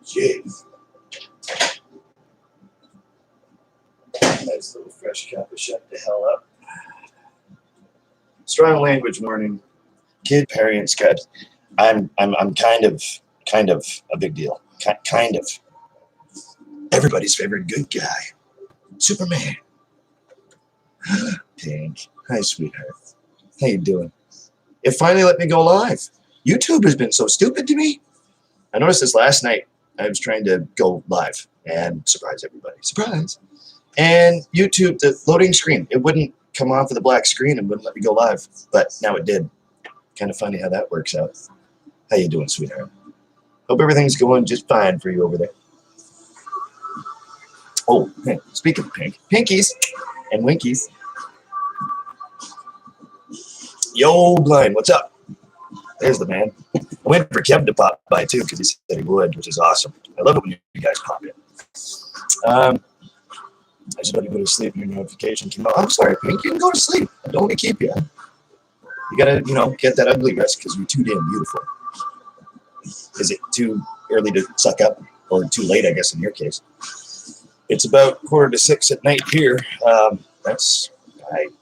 Jeez. Nice little fresh cup of shut the hell up. Strong language warning. Kid parents got. I'm kind of a big deal. Kind of. Everybody's favorite good guy. Superman. Pink. Hi, sweetheart. How you doing? It finally let me go live. YouTube has been so stupid to me. I noticed this last night. I was trying to go live and surprise everybody. Surprise. And YouTube, the loading screen, it wouldn't come off of the black screen and wouldn't let me go live. But now it did. Kind of funny how that works out. How you doing, sweetheart? Hope everything's going just fine for you over there. Oh, hey, speaking of pink, pinkies and winkies. Yo, Blind, what's up? There's the man. I went for Kevin to pop by too because he said he would, which is awesome. I love it when you guys pop in. I just let you go to sleep and your notification came out. I'm sorry, Pink, you can go to sleep. I don't want to keep you. You gotta, get that ugly rest because you're too damn beautiful. Is it too early to suck up? Or too late, I guess, in your case? It's about 5:45 at night here. I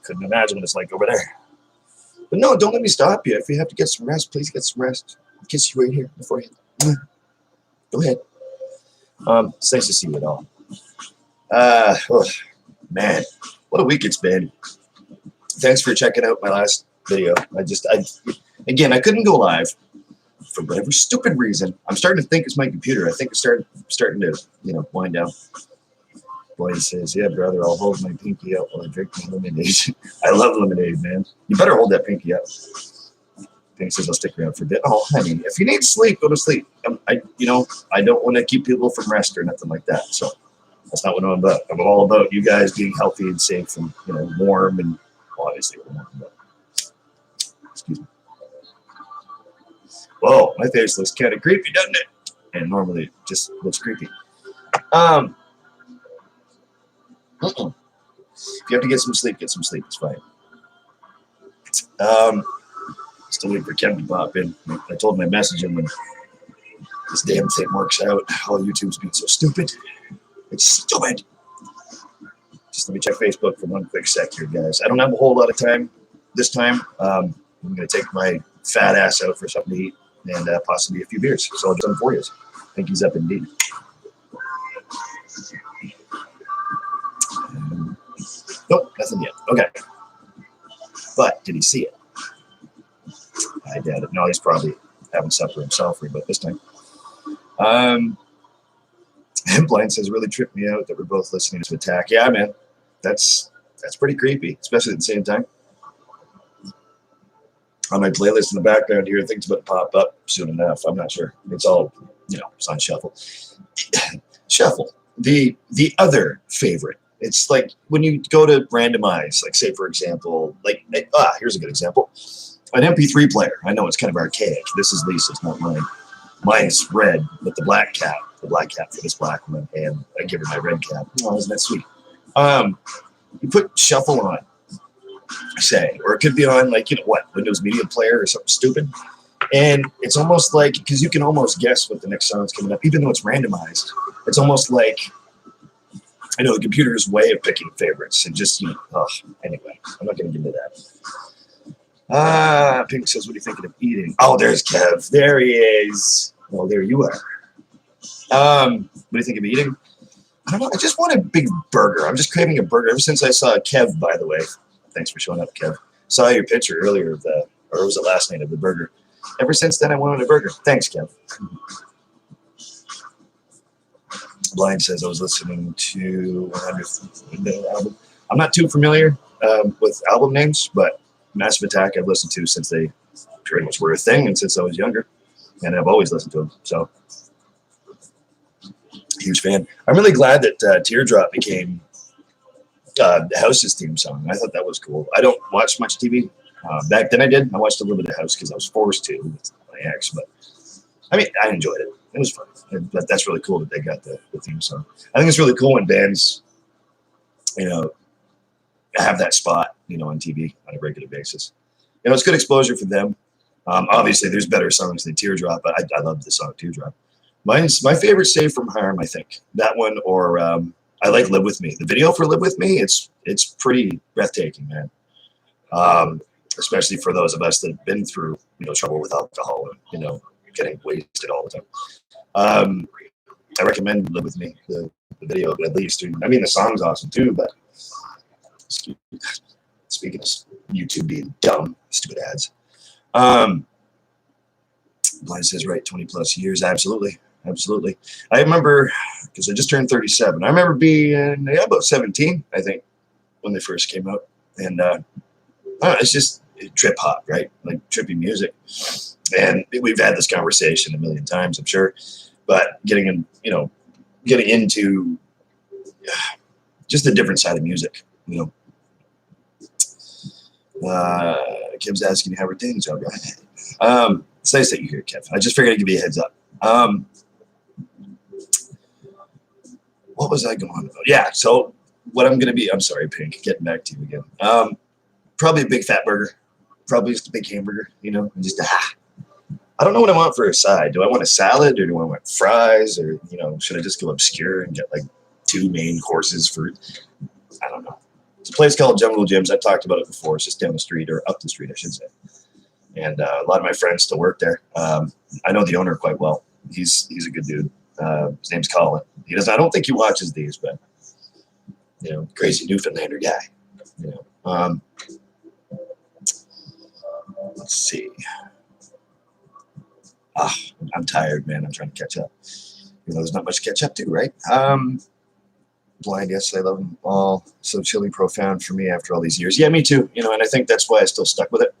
couldn't imagine what it's like over there. But no, don't let me stop you. If you have to get some rest, please get some rest. I'll kiss you right here before you. Go ahead. It's nice to see you at all. Oh, man, what a week it's been. Thanks for checking out my last video. Again, I couldn't go live for whatever stupid reason. I'm starting to think it's my computer. I think it's starting to, wind down. Boy, he says, yeah, brother, I'll hold my pinky up while I drink my lemonade. I love lemonade, man. You better hold that pinky up. Pink says I'll stick around for a bit. Oh, honey, if you need sleep, go to sleep. I don't want to keep people from rest or nothing like that. So that's not what I'm about. I'm all about you guys being healthy and safe and, warm and obviously warm. But, excuse me. Whoa, my face looks kind of creepy, doesn't it? And normally it just looks creepy. If you have to get some sleep, get some sleep. It's fine. Still waiting for Kevin to pop in. I told him I'd message him when this damn thing works out. All YouTube's being so stupid. It's stupid. Just let me check Facebook for one quick sec here, guys. I don't have a whole lot of time this time. I'm going to take my fat ass out for something to eat and possibly a few beers. So I'll do them for you. Pinky's up indeed. Nope, nothing yet. Okay. But did he see it? I doubt it. No, he's probably having supper himself right about this time. Blind says, really tripped me out that we're both listening to Attack. Yeah, man. That's pretty creepy, especially at the same time. On my playlist in the background here, things about to pop up soon enough. I'm not sure. It's all, it's on shuffle. Shuffle. The other favorite. It's like when you go to randomize, like say, for example, here's a good example. An MP3 player. I know it's kind of archaic. This is Lisa's, not mine. Mine's red with the black cap. The black cap for this black one, and I give her my red cap. Oh, isn't that sweet? You put shuffle on, say, or it could be on Windows Media Player or something stupid. And it's almost like, because you can almost guess what the next song's coming up, even though it's randomized. It's almost like, the computer's way of picking favorites and just, anyway, I'm not going to get into that. Pink says, what are you thinking of eating? Oh, there's Kev. There he is. Well, there you are. What do you think of eating? I don't know. I just want a big burger. I'm just craving a burger. Ever since I saw Kev, by the way. Thanks for showing up, Kev. Saw your picture earlier of or was it last night of the burger? Ever since then, I wanted a burger. Thanks, Kev. Blind says I was listening to 100th Window album. I'm not too familiar with album names, but Massive Attack I've listened to since they pretty much were a thing and since I was younger. And I've always listened to them. So, huge fan. I'm really glad that Teardrop became House's theme song. I thought that was cool. I don't watch much TV. Back then I did. I watched a little bit of House because I was forced to with my ex. But, I enjoyed it. It was fun. That's really cool that they got the theme song. I think it's really cool when bands, have that spot, on TV on a regular basis. It's good exposure for them. Obviously, there's better songs than Teardrop, but I love the song Teardrop. My favorite Save from Harm, I think. That one, or I like Live With Me. The video for Live With Me, it's pretty breathtaking, man. Especially for those of us that have been through, trouble with alcohol and, getting wasted all the time. I recommend Live With Me, the video at least. I mean, the song's awesome too, but speaking of YouTube being dumb, stupid ads. Blind says, right, 20 plus years. Absolutely. Absolutely. I remember, because I just turned 37, I remember being about 17, I think, when they first came out. And it's just trip hop, right? Like trippy music. And we've had this conversation a million times, I'm sure. But getting into just a different side of music, Kev's asking how her dating job, right? It's nice that you're here, Kev. I just figured I'd give you a heads up. What was I going on about? Yeah, so what I'm going to be, I'm sorry, Pink, getting back to you again. Probably a big fat burger. Probably just a big hamburger, just I don't know what I want for a side. Do I want a salad or do I want fries or, should I just go obscure and get like 2 main courses for, I don't know. It's a place called Jungle Gyms. I've talked about it before. It's just down the street, or up the street, I should say. And a lot of my friends still work there. I know the owner quite well. He's a good dude. His name's Colin. I don't think he watches these, but crazy Newfoundlander guy. Let's see. I'm tired, man. I'm trying to catch up. There's not much to catch up to, right? Blind, yes, I love them all. So chilly, profound for me after all these years. Yeah, me too. And I think that's why I still stuck with it,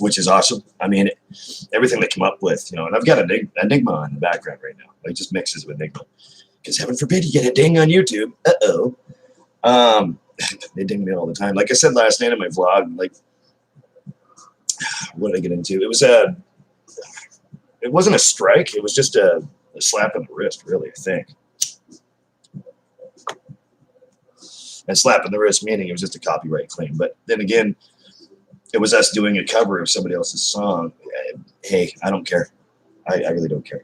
which is awesome. I mean, everything they come up with, and I've got Enigma in the background right now. Like, just mixes with Enigma. Because heaven forbid you get a ding on YouTube. Uh-oh. They ding me all the time. Like I said last night in my vlog, like, what did I get into? It wasn't a strike. It was just a slap on the wrist, really, I think. And slap on the wrist meaning it was just a copyright claim. But then again, it was us doing a cover of somebody else's song. Hey, I don't care. I really don't care.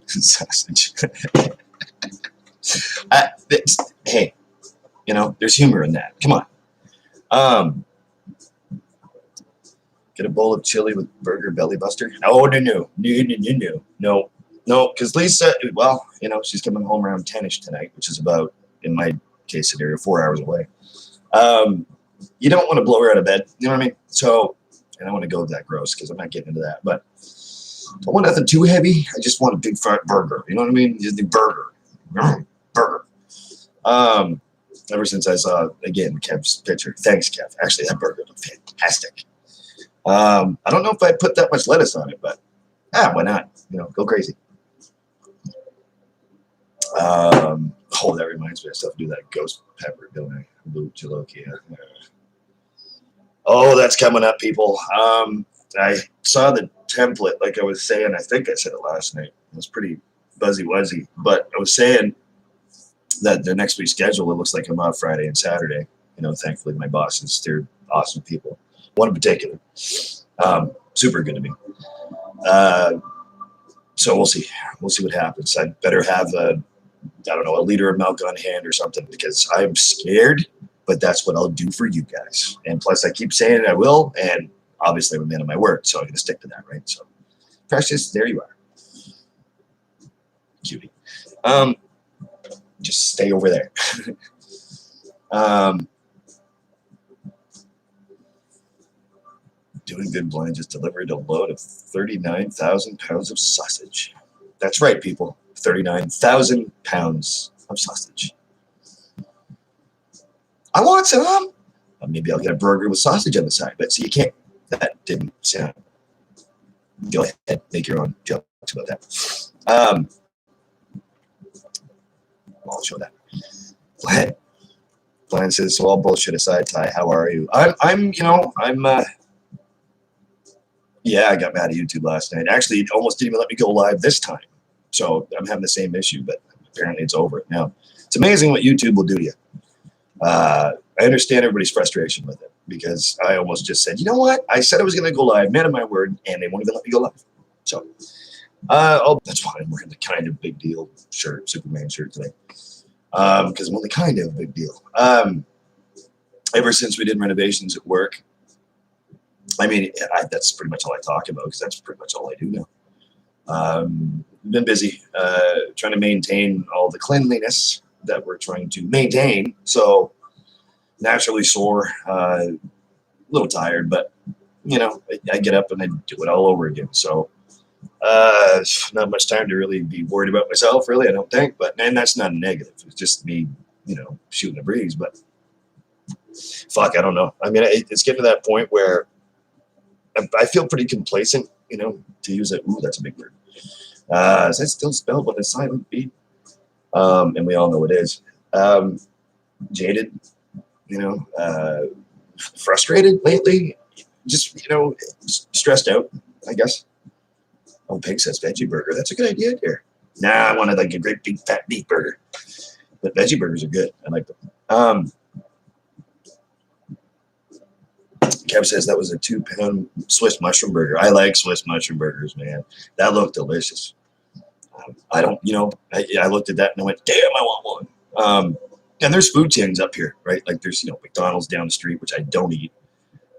Sausage. Hey, there's humor in that. Come on. Get a bowl of chili with burger belly buster. Oh, no. Because Lisa, well, she's coming home around 10-ish tonight, which is about, in my case scenario, 4 hours away. You don't want to blow her out of bed. You know what I mean? So, I don't want to go that gross because I'm not getting into that. But I don't want nothing too heavy. I just want a big fat burger. You know what I mean? Just the burger. Burger. Ever since I saw, again, Kev's picture. Thanks, Kev. Actually, that burger looked fantastic. I don't know if I put that much lettuce on it, but why not? Go crazy. Oh, that reminds me. I still have to do that ghost pepper, don't I? Blue Jalokia. Oh, that's coming up, people. I saw the template, like I was saying. I think I said it last night. It was pretty buzzy-wuzzy. But I was saying that the next week's schedule, it looks like I'm off Friday and Saturday. Thankfully, my bosses, they're awesome people. One in particular. Super good to me. So we'll see. We'll see what happens. I'd better have a liter of milk on hand or something because I'm scared, but that's what I'll do for you guys. And plus, I keep saying I will, and obviously I'm a man of my word, so I'm going to stick to that, right? So, Precious, there you are. Cutie. Just stay over there. Doing good, Blind just delivered a load of 39,000 pounds of sausage. That's right, people. 39,000 pounds of sausage. I want some. Maybe I'll get a burger with sausage on the side, but see, you can't. That didn't sound. Go ahead, make your own jokes about that. I'll show that. Blind says, so all bullshit aside, Ty, how are you? Yeah, I got mad at YouTube last night. Actually, it almost didn't even let me go live this time. So I'm having the same issue, but apparently it's over now. It's amazing what YouTube will do to you. I understand everybody's frustration with it because I almost just said, you know what? I said I was going to go live, man of my word, and they won't even let me go live. So that's why I'm wearing the kind of big deal shirt, Superman shirt today, because I'm only kind of a big deal. Ever since we did renovations at work, I mean, that's pretty much all I talk about because that's pretty much all I do now. Been busy trying to maintain all the cleanliness that we're trying to maintain. So naturally sore, a little tired, but you know, I get up and I do it all over again. So not much time to really be worried about myself, really, I don't think. And that's not a negative. It's just me, you know, shooting a breeze. But fuck, I don't know. I mean, it's getting to that point where I feel pretty complacent, you know, to use it. Ooh, that's a big word. Is that still spelled with a silent B? And we all know it is. Jaded, you know, frustrated lately. Just, you know, stressed out, I guess. Oh, Pig says veggie burger. That's a good idea here. Nah, I wanted like a great big fat beef burger. But veggie burgers are good. I like them. Kev says that was a 2-pound Swiss mushroom burger. I like Swiss mushroom burgers, man. That looked delicious. I don't, you know, I looked at that and I went, damn, I want one. And there's food chains up here, right? Like there's, you know, McDonald's down the street, which I don't eat.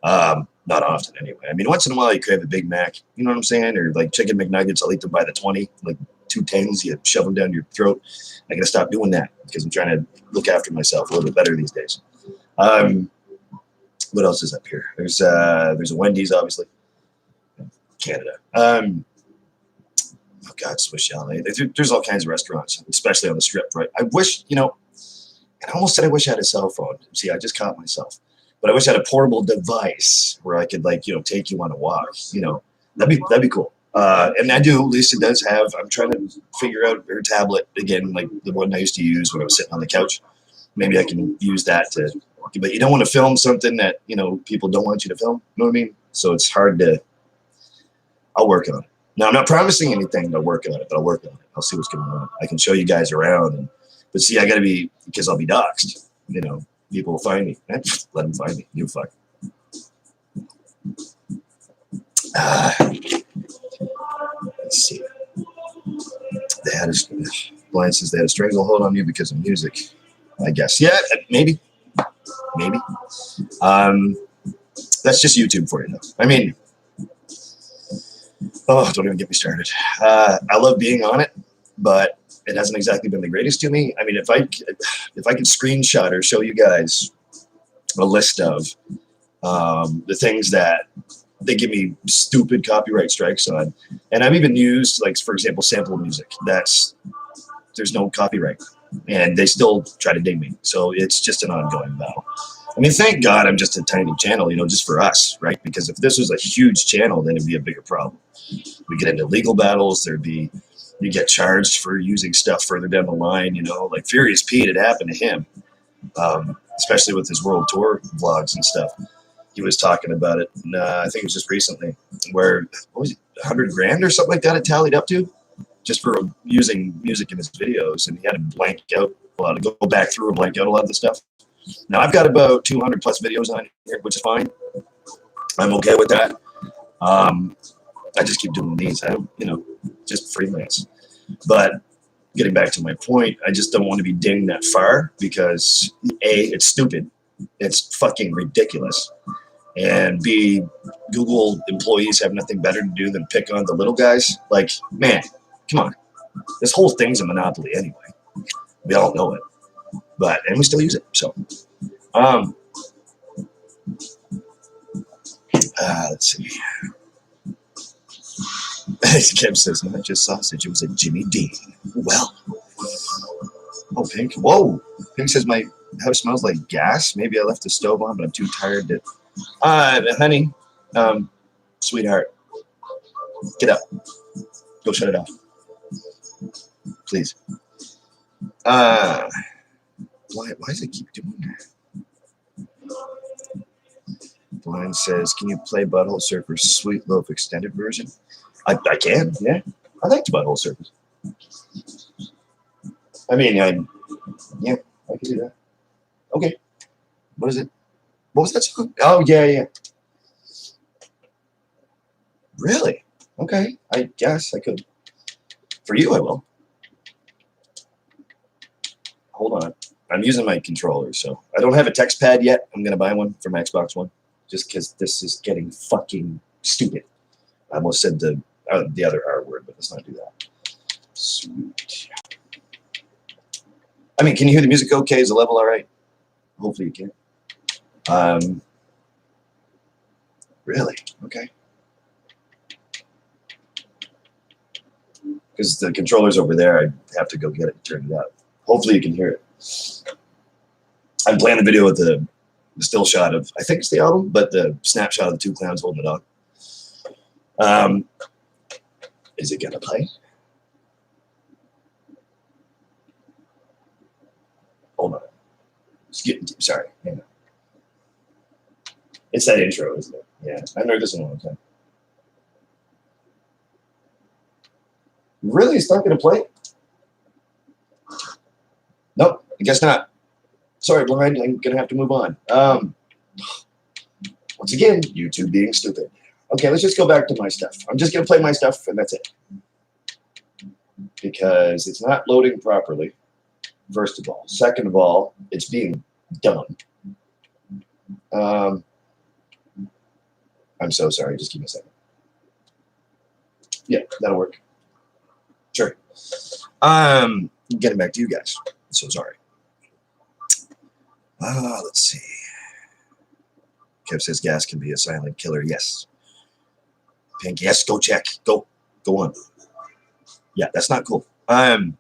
Not often anyway. I mean, once in a while you crave a Big Mac, you know what I'm saying? Or like chicken McNuggets, I'll eat them by the 20, like 2 tens, you shove them down your throat. I gotta stop doing that because I'm trying to look after myself a little bit better these days. What else is up here? There's a Wendy's, obviously. Canada. Oh God, Swiss Chalet. There's all kinds of restaurants, especially on the strip, right? I wish, you know, I almost said I wish I had a cell phone. See, I just caught myself. But I wish I had a portable device where I could, like, you know, take you on a walk. You know, that'd be cool. And I do. Lisa does have. I'm trying to figure out her tablet again, like the one I used to use when I was sitting on the couch. Maybe I can use that to. But you don't want to film something that, you know, people don't want you to film. You know what I mean? So it's hard to. I'll work on it. Now I'm not promising anything to work on it, but I'll work on it. I'll see what's going on. I can show you guys around, but see, I got to be because I'll be doxxed. You know. People will find me. Let them find me. You fuck. Let's see. Blind says they had a stranglehold on you because of music. I guess. Yeah, maybe. Maybe. That's just YouTube for you, though. I mean, oh, don't even get me started. I love being on it, but it hasn't exactly been the greatest to me. I mean, if I could screenshot or show you guys a list of the things that they give me stupid copyright strikes on, and I've even used, like, for example, sample music. There's no copyright, and they still try to ding me. So it's just an ongoing battle. I mean, thank God I'm just a tiny channel, you know, just for us, right? Because if this was a huge channel, then it'd be a bigger problem. We get into legal battles. You get charged for using stuff further down the line, you know, like Furious Pete, it happened to him, especially with his world tour vlogs and stuff. He was talking about it, and I think it was just recently, where, what was it, 100 grand or something like that it tallied up to, just for using music in his videos, and he had to blank out a lot, to go back through and blank out a lot of the stuff. Now, I've got about 200 plus videos on here, which is fine. I'm okay with that. I just keep doing these. I don't, you know, just freelance. But getting back to my point, I just don't want to be dinged that far because A, it's stupid. It's fucking ridiculous. And B, Google employees have nothing better to do than pick on the little guys. Like, man, come on. This whole thing's a monopoly anyway. We all know it. And we still use it. So, let's see. Kim says, not just sausage, it was a Jimmy Dean. Well. Oh, Pink. Whoa. Pink says, my house smells like gas. Maybe I left the stove on, but I'm too tired to. Honey, sweetheart, get up. Go shut it off. Please. Why does it keep doing that? Blind says, can you play Butthole Surfer's Sweet Loaf extended version? I can, yeah. I liked Butthole Surfers. I mean, yeah, I can do that. Okay. What is it? What was that song? Oh, yeah, yeah. Really? Okay. I guess I could. For you, I will. Hold on. I'm using my controller, so I don't have a text pad yet. I'm going to buy one for my Xbox One just because this is getting fucking stupid. I almost said the other R word, but let's not do that. Sweet. I mean, can you hear the music okay? Is the level all right? Hopefully you can. Really? Okay. Because the controller's over there, I have to go get it and turn it up. Hopefully you can hear it. I'm playing the video with the still shot of, I think it's the album, but the snapshot of the two clowns holding the dog. Is it gonna play? Hold on. Sorry. Hang on. It's that intro, isn't it? Yeah, I've heard this in a long time. Really? It's not gonna play? Nope, I guess not. Sorry, Blind, I'm gonna have to move on. Once again, YouTube being stupid. Okay, let's just go back to my stuff. I'm just gonna play my stuff and that's it. Because it's not loading properly, first of all. Second of all, it's being done. I'm so sorry, just give me a second. Yeah, that'll work. Sure. Getting back to you guys. I'm so sorry. Let's see. Kev says gas can be a silent killer. Yes. Pink, yes, go check. Go on. Yeah, that's not cool. Kev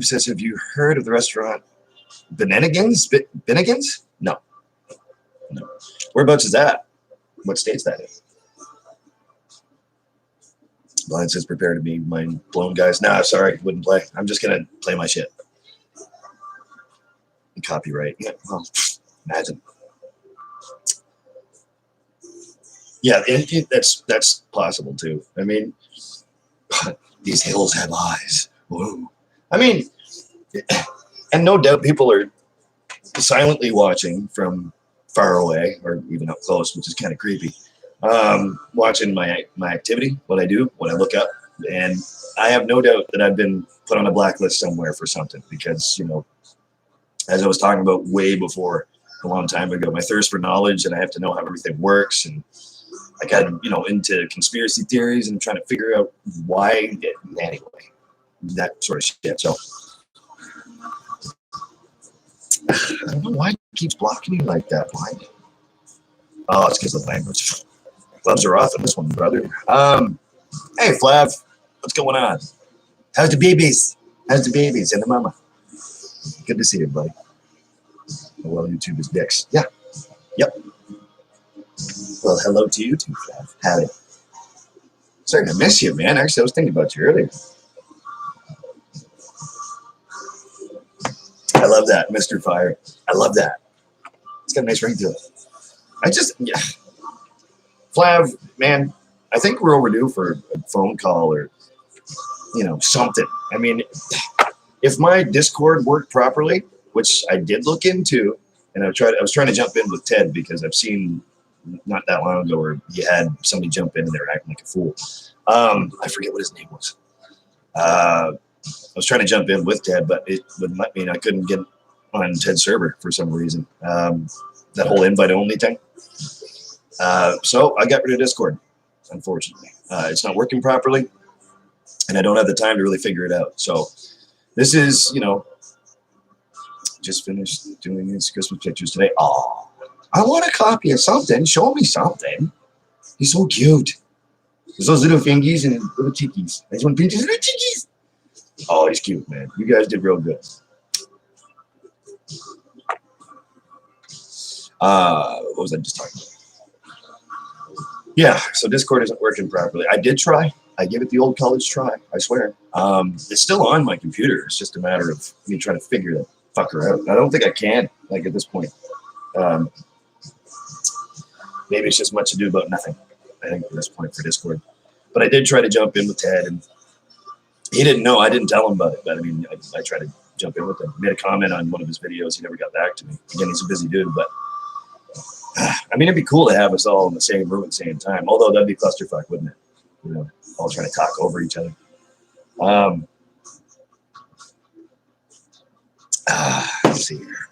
says, have you heard of the restaurant Bennigan's? Bennigan's? No. Whereabouts is that? What state's that in? Blind says, prepare to be mind blown, guys. Nah, sorry, wouldn't play. I'm just going to play my shit. Copyright. Yeah, well, imagine. Yeah, that's possible too. I mean, these hills have eyes. Whoa. I mean, and no doubt people are silently watching from far away or even up close, which is kind of creepy. Watching my activity, what I do, what I look up, and I have no doubt that I've been put on a blacklist somewhere for something because, you know, as I was talking about way before, a long time ago, my thirst for knowledge, and I have to know how everything works, and I got, you know, into conspiracy theories and trying to figure out why. Anyway, that sort of shit. So I don't know why it keeps blocking me like that. Why? Oh, it's because of the language. Gloves are off on this one, brother. Hey, Flav, what's going on? How's the babies? How's the babies and the mama? Good to see you, buddy. Well, YouTube is dicks. Yeah. Yep. Well, hello to you too, Flav. Howdy. Starting to miss you, man. Actually, I was thinking about you earlier. I love that, Mr. Fire. I love that. It's got a nice ring to it. Yeah. Flav, man, I think we're overdue for a phone call or, you know, something. I mean, if my Discord worked properly, which I did look into, and I was trying to jump in with Ted because I've seen not that long ago where you had somebody jump in and they were acting like a fool. I forget what his name was. I was trying to jump in with Ted, but it wouldn't let me, and I couldn't get on Ted's server for some reason. That whole invite only thing. So I got rid of Discord, unfortunately. It's not working properly, and I don't have the time to really figure it out. So this is, you know, just finished doing these Christmas pictures today. Oh, I want a copy of something. Show me something. He's so cute. There's those little fingies and little cheekies. I just want to pinch his little cheekies. Oh, he's cute, man. You guys did real good. What was I just talking about? Yeah, so Discord isn't working properly. I did try. I gave it the old college try, I swear. It's still on my computer. It's just a matter of me trying to figure the fucker out. I don't think I can, like, at this point. Maybe it's just much ado about nothing, I think, at this point for Discord. But I did try to jump in with Ted, and he didn't know. I didn't tell him about it, but I mean, I tried to jump in with him. Made a comment on one of his videos. He never got back to me. Again, he's a busy dude, but I mean, it'd be cool to have us all in the same room at the same time. Although that'd be clusterfuck, wouldn't it? You know, all trying to talk over each other. Let's see here.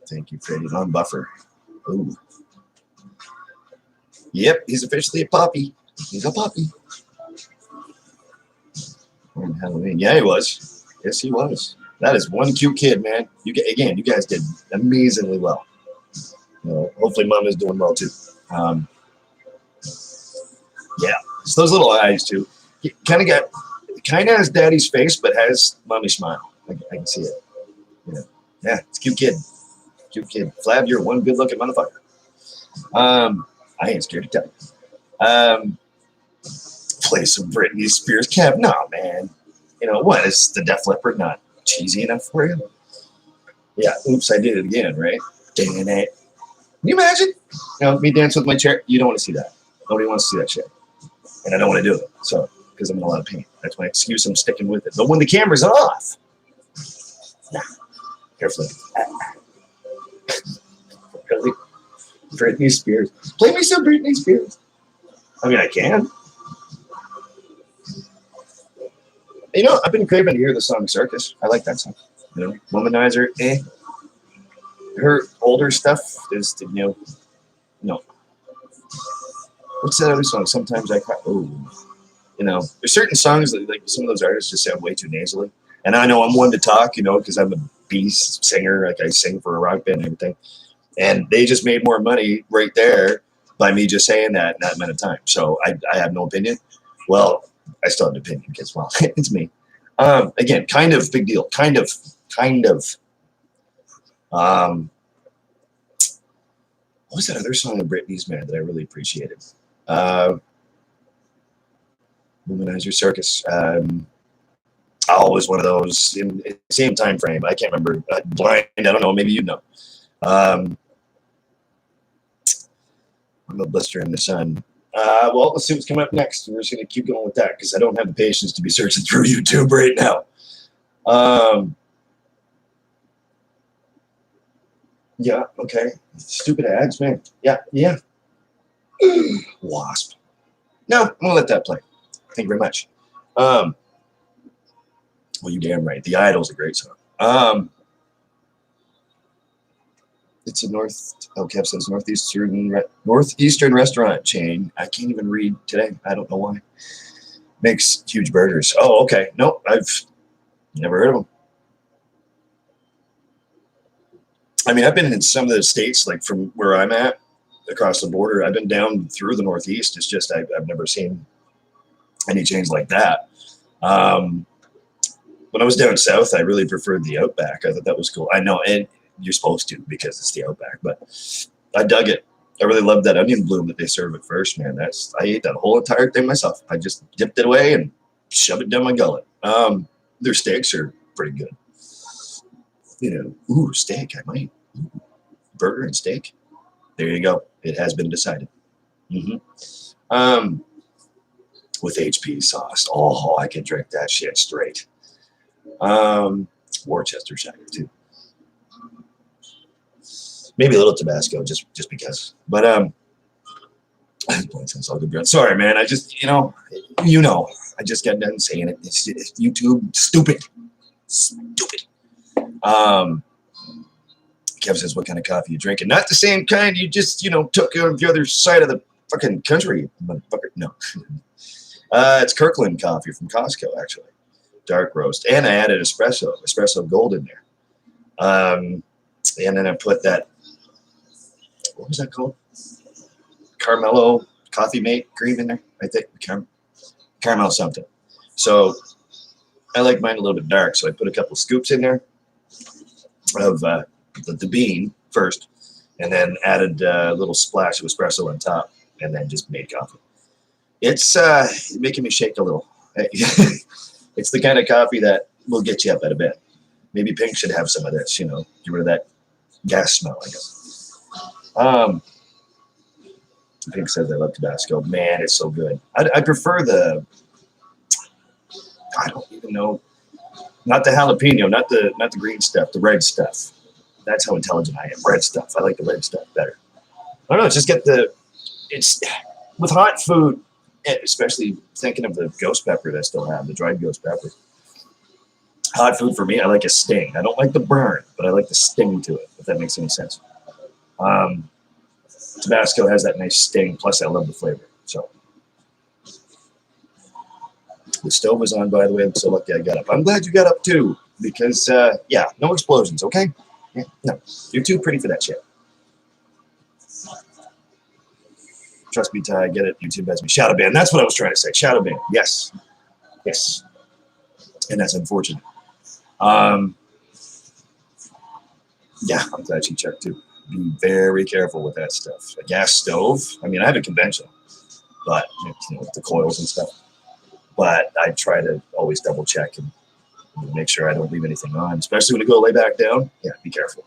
Thank you, Freddie. On buffer. Ooh. Yep, he's officially a puppy. He's a puppy. On Halloween. Yeah, he was. Yes, he was. That is one cute kid, man. You guys did amazingly well. Hopefully, Mom is doing well too. Yeah, it's those little eyes too. He kind of has Daddy's face, but has Mommy's smile. I can see it. Yeah, it's a cute kid. Cute kid. Flab, you're one good-looking motherfucker. I ain't scared to tell you. Play some Britney Spears. Kev, no, man. You know what? Is the Def Leppard not cheesy enough for you? Yeah. Oops, I did it again, right? Dang it. Can you imagine? Me dance with my chair. You don't want to see that. Nobody wants to see that shit. And I don't want to do it. So, because I'm in a lot of pain. That's my excuse. I'm sticking with it. But when the camera's off, nah. Carefully. Really? Britney Spears. Play me some Britney Spears. I mean, I can. I've been craving to hear the song Circus. I like that song. Womanizer, Her older stuff is, no. What's that other song? Sometimes I cry. Oh, there's certain songs that, like, some of those artists just sound way too nasally. And I know I'm one to talk, because I'm a beast singer. Like, I sing for a rock band and everything. And they just made more money right there by me just saying that in that amount of time. So I have no opinion. Well, I still have an opinion because, well, it's me. Again, kind of big deal. Kind of. What was that other song of Britney's, man, that I really appreciated? Womanizer, Circus. Always one of those in the same time frame. I can't remember. Blind, I don't know. Maybe you know. I'm a blister in the sun. Well, let's see what's coming up next. We're just going to keep going with that because I don't have the patience to be searching through YouTube right now. Yeah, okay. Stupid ads, man. Yeah. Wasp. No, I'm going to let that play. Thank you very much. Well, you damn right. The Idol's a great song. It's a Kev says Northeastern restaurant chain. I can't even read today. I don't know why. Makes huge burgers. Oh, okay. Nope, I've never heard of them. I mean, I've been in some of the states, like from where I'm at, across the border. I've been down through the Northeast. It's just I've never seen any chains like that. When I was down south, I really preferred the Outback. I thought that was cool. I know, and you're supposed to because it's the Outback, but I dug it. I really loved that onion bloom that they serve at first, man. I ate that whole entire thing myself. I just dipped it away and shoved it down my gullet. Their steaks are pretty good. Ooh, steak. I might. Burger and steak. There you go. It has been decided. With HP sauce. Oh, I can drink that shit straight. Worcestershire too. Maybe a little Tabasco, just because. But it's all good. Sorry, man. I just, I just got done saying it. It's YouTube, stupid. Kev says, "What kind of coffee you drinking?" Not the same kind you just, took the other side of the fucking country, motherfucker. No, it's Kirkland coffee from Costco, actually. Dark roast, and I added espresso gold in there. And then I put that. What was that called? Carmelo Coffee Mate cream in there, I think. Caramel something. So I like mine a little bit dark, so I put a couple scoops in there of the bean first, and then added a little splash of espresso on top, and then just made coffee. It's making me shake a little. It's the kind of coffee that will get you up out of bed. Maybe Pink should have some of this, get rid of that gas smell, I guess. Pink says I love Tabasco. Man, it's so good. I prefer the I don't even know. Not the jalapeno, not the green stuff, the red stuff. That's how intelligent I am. Red stuff. I like the red stuff better. I don't know. Just get it's with hot food, especially thinking of the ghost pepper that I still have, the dried ghost pepper. Hot food for me, I like a sting. I don't like the burn, but I like the sting to it, if that makes any sense. Tabasco has that nice sting, plus I love the flavor. So the stove was on, by the way. I'm so lucky I got up. I'm glad you got up too, because yeah, no explosions, okay? Yeah, no, you're too pretty for that shit. Trust me, Ty, I get it. YouTube has me shadow banned. That's what I was trying to say. Shadow banned. Yes. Yes. And that's unfortunate. Yeah, I'm glad you checked too. Be very careful with that stuff. A gas stove. I mean, I have a conventional, but with the coils and stuff. But I try to always double check and make sure I don't leave anything on, especially when you go lay back down. Yeah, be careful.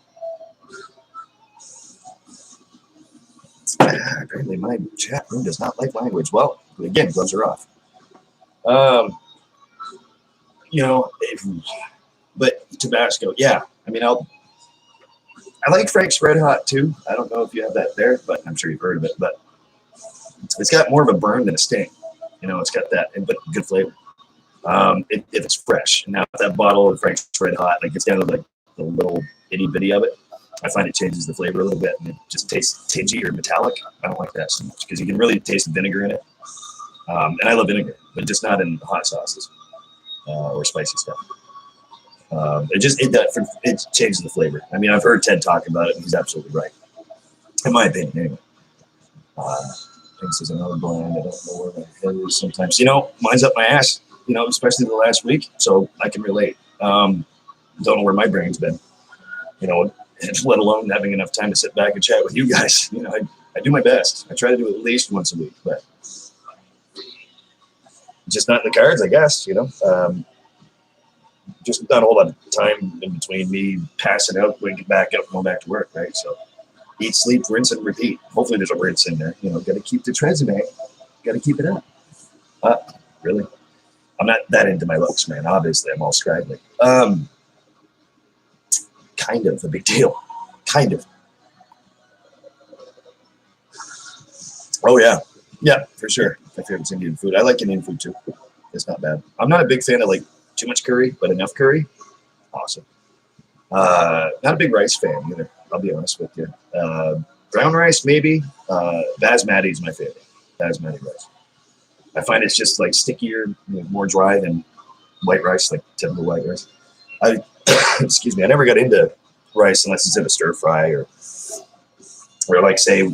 Apparently, my chat room does not like language. Well, again, gloves are off. But Tabasco, yeah. I mean, I like Frank's Red Hot too. I don't know if you have that there, but I'm sure you've heard of it. But it's got more of a burn than a sting. It's got that, but good flavor. If it's fresh. Now, if that bottle of Frank's Red Hot gets down to the little itty bitty of it, I find it changes the flavor a little bit, and it just tastes tingy or metallic. I don't like that so much because you can really taste the vinegar in it. And I love vinegar, but just not in hot sauces or spicy stuff. It changes the flavor. I mean, I've heard Ted talk about it, and he's absolutely right, in my opinion. Anyway, says another blend. I don't know where my head is sometimes. Mine's up my ass. Especially the last week, so I can relate. Don't know where my brain's been. Let alone having enough time to sit back and chat with you guys. I do my best. I try to do it at least once a week, but just not in the cards, I guess. Just not a whole lot of time in between me passing out, waking back up, and going back to work, right? So eat, sleep, rinse, and repeat. Hopefully there's a rinse in there. Got to keep the resume. Got to keep it up. Really? I'm not that into my looks, man. Obviously, I'm all scraggly. Kind of a big deal. Kind of. Oh, yeah. Yeah, for sure. My favorite's Indian food. I like Indian food, too. It's not bad. I'm not a big fan of, too much curry, but enough curry. Awesome. Not a big rice fan, either. I'll be honest with you. Brown rice, maybe. Basmati is my favorite. Basmati rice. I find it's just, stickier, more dry than white rice, typical white rice. Excuse me, I never got into rice unless it's in a stir fry or say,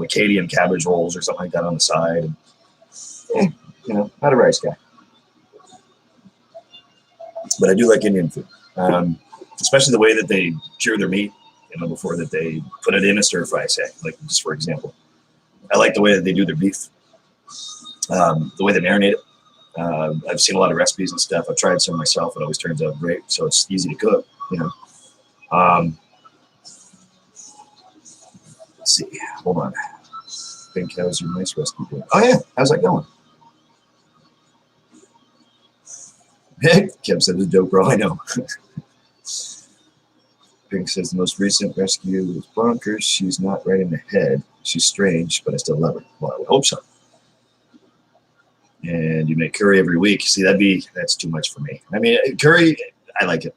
Acadian cabbage rolls or something like that on the side. And, not a rice guy. But I do like Indian food, especially the way that they cure their meat, before that they put it in a stir fry, say, just for example. I like the way that they do their beef, the way they marinate it. I've seen a lot of recipes and stuff. I've tried some myself. It always turns out great. So it's easy to cook, Let's see. Hold on. I think that was your nice recipe. Oh, yeah. How's that going? Kim said it's dope, bro. I know. Pink says the most recent rescue was bonkers. She's not right in the head. She's strange, but I still love her. Well, I would hope so. And you make curry every week. See, that's too much for me. I mean, curry, I like it,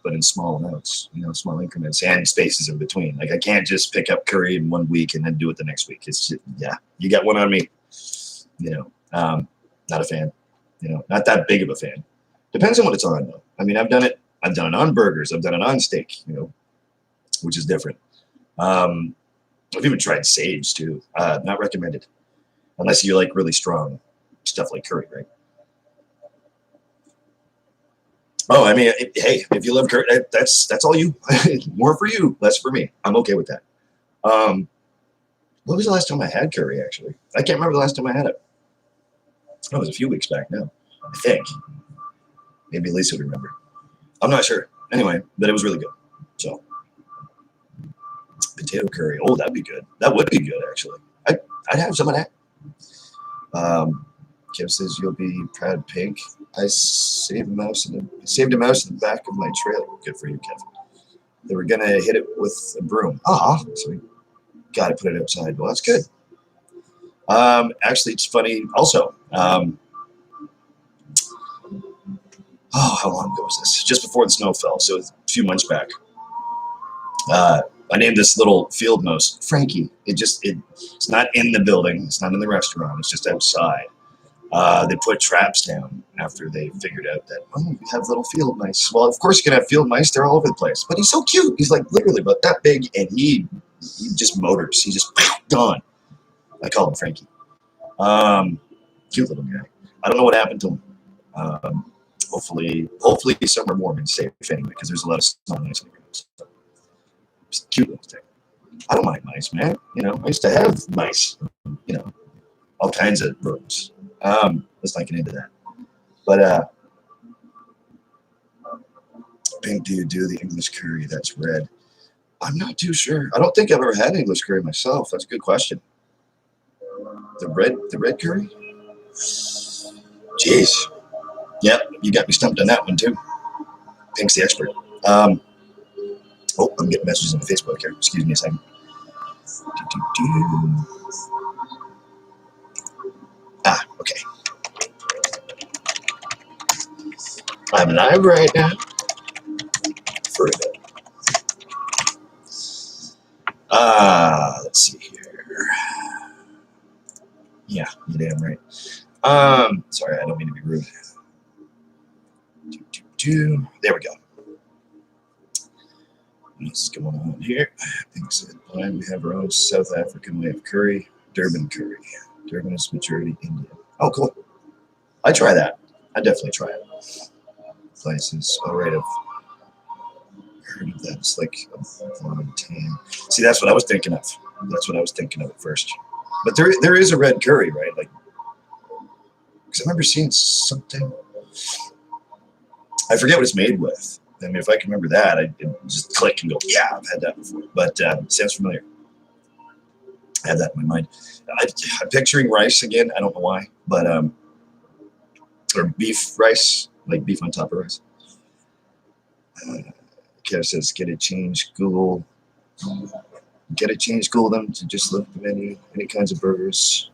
but in small amounts, small increments and spaces in between. I can't just pick up curry in 1 week and then do it the next week. It's just, yeah, you got one on me. Not a fan. Not that big of a fan. Depends on what it's on, though. I mean, I've done it on burgers. I've done it on steak, which is different. I've even tried sage, too. Not recommended. Unless you like really strong stuff like curry, right? Oh, I mean, hey, if you love curry, that's all you. More for you, less for me. I'm okay with that. What was the last time I had curry, actually? I can't remember the last time I had it. It was a few weeks back now, I think. Maybe Lisa would remember. I'm not sure. Anyway, but it was really good. So, potato curry. Oh, that'd be good. That would be good, actually. I'd have some of that. Kim says you'll be proud pink. I saved a mouse in the back of my trailer. Good for you, Kevin. They were gonna hit it with a broom. So we got to put it outside. Well, that's good. Actually, it's funny. Also, how long ago was this? Just before the snow fell, so a few months back. I named this little field mouse Frankie. It's not in the building. It's not in the restaurant. It's just outside. They put traps down after they figured out that, we have little field mice. Well, of course you can have field mice. They're all over the place. But he's so cute. He's like literally about that big, and he just motors. He just gone. I call him Frankie. Cute little guy. I don't know what happened to him. Hopefully somewhere warm and safe anyway, because there's a lot of snow and ice. So, just cute little thing. I don't mind mice, man. I used to have mice. All kinds of rooms. Let's not get into that. But pink, do you do the English curry? That's red. I'm not too sure. I don't think I've ever had English curry myself. That's a good question. The red curry? Jeez. Yep, you got me stumped on that one too. Pink's the expert. I'm getting messages on Facebook here. Excuse me a second. Okay. I'm live right now. For a bit. Let's see here. Yeah, you're damn right. Sorry, I don't mean to be rude. There we go. What's going on here? We have our own South African way of curry, Durban curry. Durban is majority Indian. Oh, cool. I try that. I definitely try it. Places. All right, I've heard of that. It's like a blonde tan. See, that's what I was thinking of. That's what I was thinking of at first. But there is a red curry, right? Like, because I remember seeing something. I forget what it's made with. I mean, if I can remember that, I'd just click and go, yeah, I've had that before. But sounds familiar. I have that in my mind. I'm picturing rice again. I don't know why, but or beef rice, like beef on top of rice. Kev says, get it changed. Google them to just look at the menu. Any kinds of burgers.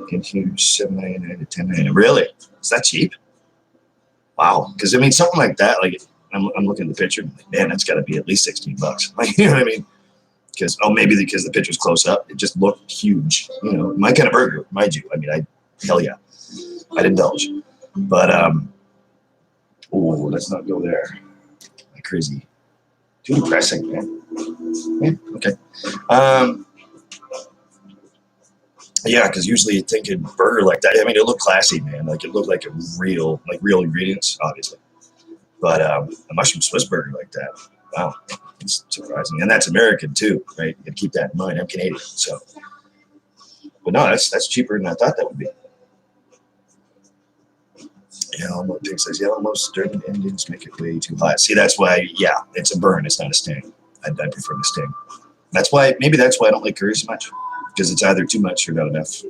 Continue $7.99 to $10.99. Really? Is that cheap? Wow. Because I mean, something like that. Like I'm looking at the picture. Like, man, that's got to be at least $16. Like, you know what I mean? Because maybe because the picture's close up, it just looked huge. My kind of burger, mind you. I mean, hell yeah, I'd indulge. But let's not go there. Like crazy. Too depressing, man. Yeah, okay. Yeah, because usually you think a burger like that. I mean, it looked classy, man. Like it looked like real ingredients, obviously. But a mushroom Swiss burger like that, wow, it's surprising. And that's American too, right? You gotta keep that in mind. I'm Canadian, so. But no, that's cheaper than I thought that would be. Yeah, Pig says, most Durban Indians make it way too hot. See, that's why, yeah, it's a burn. It's not a sting. I'd prefer the sting. Maybe that's why I don't like curry so much, because it's either too much or not enough.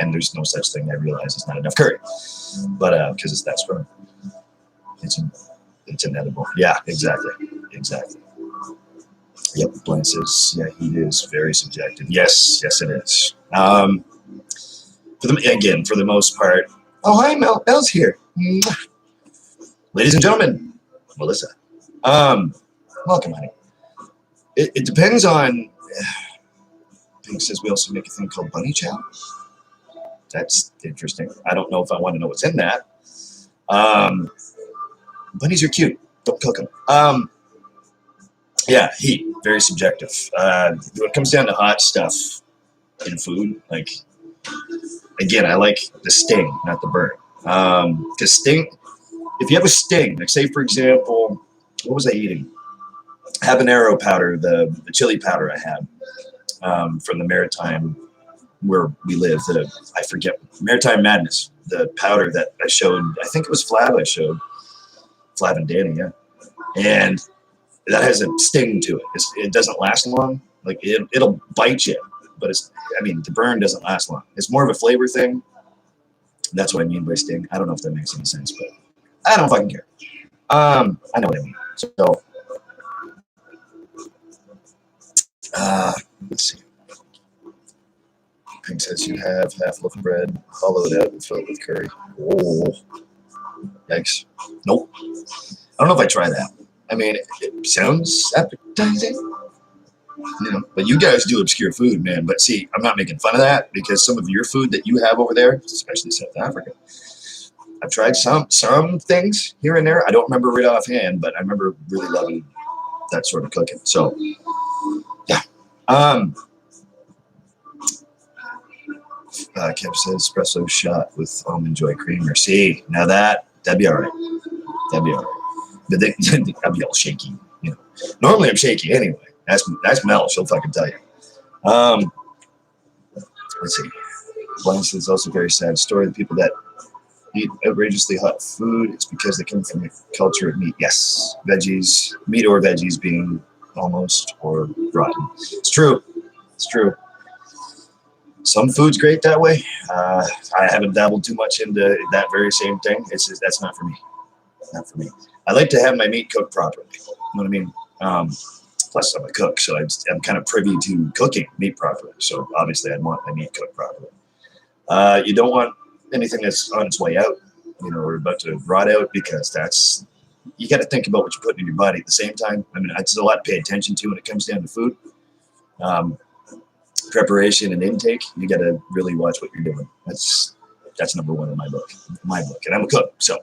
And there's no such thing. I realize it's not enough curry, but because it's that strong, it's inedible. Yeah, exactly. Yep, Blaine says, yeah, heat is very subjective. Yes, it is. For the most part. Oh, hi, Mel. Mel's here. Ladies and gentlemen, Melissa. Welcome, honey. It depends on. Pink says we also make a thing called bunny chow. That's interesting. I don't know if I want to know what's in that. Bunnies are cute. Don't cook them. Yeah, heat, very subjective. When it comes down to hot stuff in food, like, again, I like the sting, not the burn. Because sting, if you have a sting, like say for example, what was I eating? Habanero powder, the chili powder I had from the Maritime where we live. I forget, Maritime Madness, the powder that I showed. I think it was Flav I showed. Flav and Danny, yeah. And that has a sting to it. It doesn't last long. Like it'll bite you, but the burn doesn't last long. It's more of a flavor thing. That's what I mean by sting. I don't know if that makes any sense, but I don't fucking care. I know what I mean. So, let's see. Pink says you have half loaf of bread, hollowed out and filled with curry. Oh, yikes. Nope. I don't know if I try that. I mean, it sounds appetizing, you know, but you guys do obscure food, man. But see, I'm not making fun of that because some of your food that you have over there, especially South Africa, I've tried some things here and there. I don't remember right offhand, but I remember really loving that sort of cooking. So, yeah. Kev says espresso shot with almond joy creamer. See, now that'd be all right. That'd be all right. But I'd be all shaky. You know, normally I'm shaky anyway. That's Mel. She'll fucking tell you. Let's see. Blind is also a very sad story. The people that eat outrageously hot food, it's because they come from a culture of meat. Yes, veggies, meat or veggies being almost or rotten. It's true. It's true. Some food's great that way. I haven't dabbled too much into that very same thing. It's just, that's not for me. Not for me. I like to have my meat cooked properly. You know what I mean? Plus, I'm a cook, so I'm kind of privy to cooking meat properly. So obviously, I'd want my meat cooked properly. You don't want anything that's on its way out, you know, or about to rot out, because that's, you got to think about what you're putting in your body at the same time. I mean, it's a lot to pay attention to when it comes down to food. Preparation and intake, you got to really watch what you're doing. That's number one in my book. And I'm a cook, so.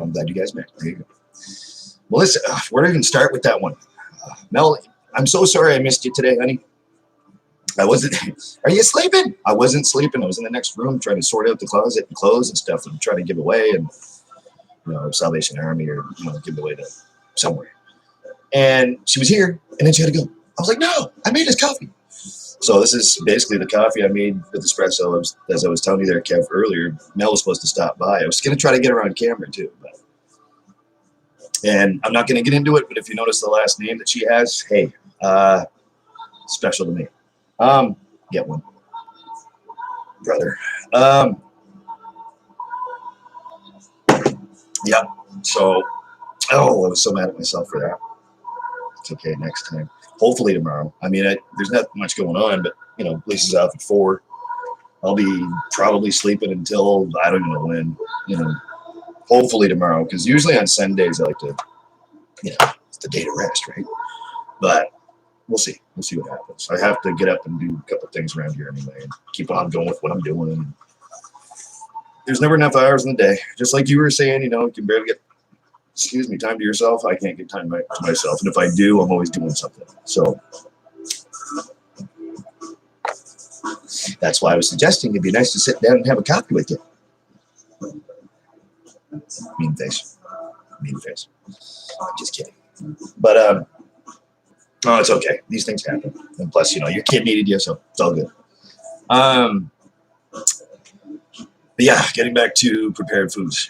I'm glad you guys met. There you go. Well, listen, where do I even start with that one? Mel, I'm so sorry I missed you today, honey. I wasn't. Are you sleeping? I wasn't sleeping. I was in the next room trying to sort out the closet and clothes and stuff that I'm trying to give away, and you know, Salvation Army, or you know, give it away to somewhere. And she was here, and then she had to go. I was like, no, I made this coffee. So this is basically the coffee I made with espresso. As I was telling you there, Kev, earlier, Mel was supposed to stop by. I was going to try to get her on camera too, and I'm not going to get into it. But if you notice the last name that she has, hey, special to me. Get one, brother. Yeah. So, I was so mad at myself for that. It's okay next time. Hopefully tomorrow. I mean, there's not much going on, but you know, Lisa's out at 4. I'll be probably sleeping until I don't even know when. You know, hopefully tomorrow, because usually on Sundays I like to, you know, it's the day to rest, right? But we'll see. We'll see what happens. I have to get up and do a couple things around here anyway, and keep on going with what I'm doing. There's never enough hours in the day. Just like you were saying, you know, you can barely get, time to yourself. I can't get time to myself. And if I do, I'm always doing something. So that's why I was suggesting it'd be nice to sit down and have a coffee with you. Mean face. Mean face. I'm just kidding. But, it's okay. These things happen. And plus, you know, your kid needed you, so it's all good. But yeah, getting back to prepared foods.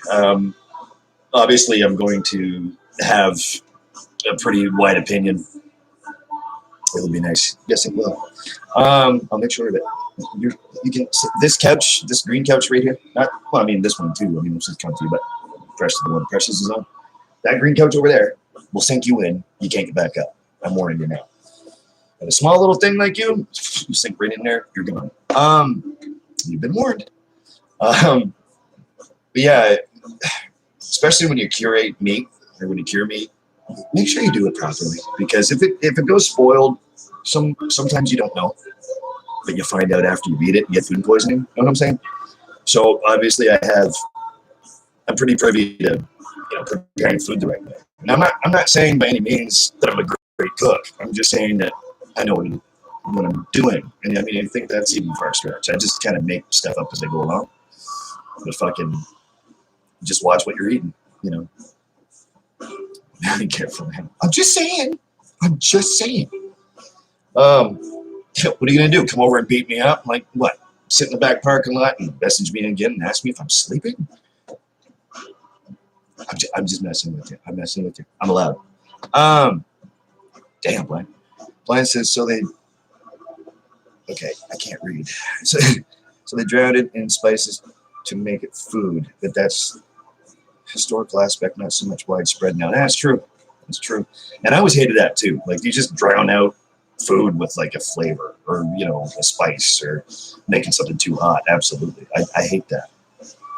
Obviously, I'm going to have a pretty wide opinion. It'll be nice. Yes, it will. I'll make sure that you can this green couch right here. I mean this one too. I mean, this is comfy, but Precious, the one Precious is on. That green couch over there will sink you in. You can't get back up. I'm warning you now. And a small little thing like you sink right in there. You're gone. You've been warned. But yeah. Especially when you curate meat or when you cure meat, make sure you do it properly, because if it goes spoiled, sometimes you don't know, but you find out after you eat it, you get food poisoning. You know what I'm saying? So obviously, I'm pretty privy to, you know, preparing food the right way. And I'm not saying by any means that I'm a great cook. I'm just saying that I know what I'm doing, and I mean, I think that's even far stretch. I just kind of make stuff up as I go along. But fucking. Just watch what you're eating, you know. Be careful, man. I'm just saying. What are you gonna do? Come over and beat me up? Like what? Sit in the back parking lot and message me again and ask me if I'm sleeping? I'm just messing with you. I'm messing with you. I'm allowed. Damn, Blind. Blind says so they Okay, I can't read. So, so they drowned it in spices to make it food. But that's historical aspect, not so much widespread now. That's true. That's true. And I always hated that too. Like you just drown out food with like a flavor or a spice or making something too hot. Absolutely, I hate that.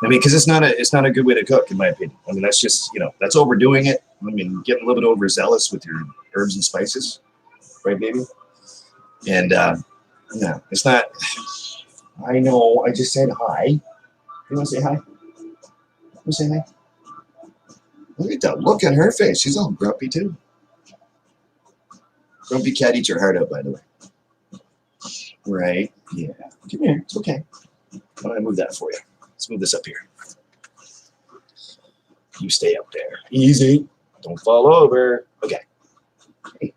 I mean, because it's not a good way to cook, in my opinion. I mean, that's just that's overdoing it. I mean, getting a little bit overzealous with your herbs and spices, right, baby? And no, it's not. I know. I just said hi. You want to say hi? You want to say hi? Look at that look on her face. She's all grumpy too. Grumpy cat eats her heart out, by the way. Right? Yeah. Come here. It's okay. Why don't I move that for you? Let's move this up here. You stay up there. Easy. Don't fall over. Okay. Hey.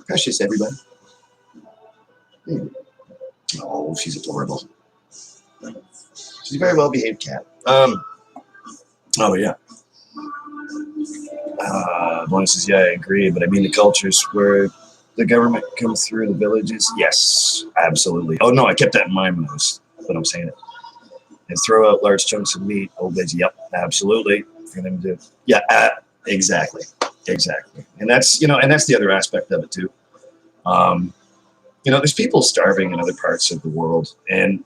Precious, everybody. Oh, she's adorable. She's a very well-behaved cat. Oh, yeah. One says, yeah, I agree, but I mean the cultures where the government comes through the villages. Yes, absolutely. Oh, no, I kept that in mind when I'm saying it. And throw out large chunks of meat. Old days, yep, absolutely. For them to, yeah, exactly. And that's the other aspect of it too. There's people starving in other parts of the world, and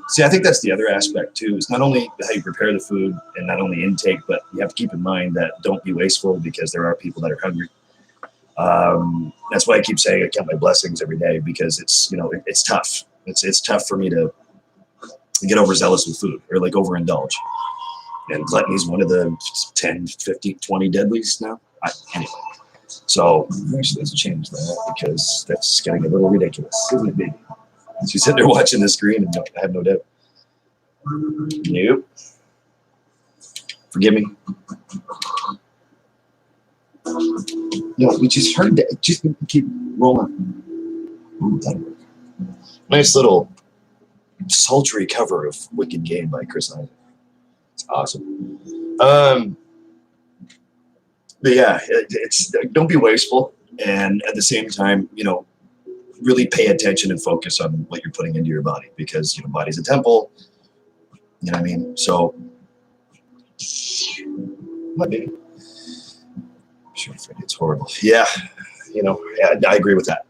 see, I think that's the other aspect too. It's not only how you prepare the food and not only intake, but you have to keep in mind that don't be wasteful because there are people that are hungry. That's why I keep saying I count my blessings every day because it's tough. It's tough for me to get overzealous with food or like overindulge. And gluttony is one of the 10, 15, 20 deadlies now. Anyway, so actually let's change that because that's getting a little ridiculous, isn't it, baby? She's sitting there watching the screen, and I have no doubt. Nope. Forgive me. No, we just heard that. Just keep rolling. Ooh, that'll work. Nice little sultry cover of Wicked Game by Chris Isaac. It's awesome. But yeah, it's don't be wasteful, and at the same time, really pay attention and focus on what you're putting into your body because body's a temple. You know what I mean? So, what, baby? Sure, it's horrible. Yeah, I agree with that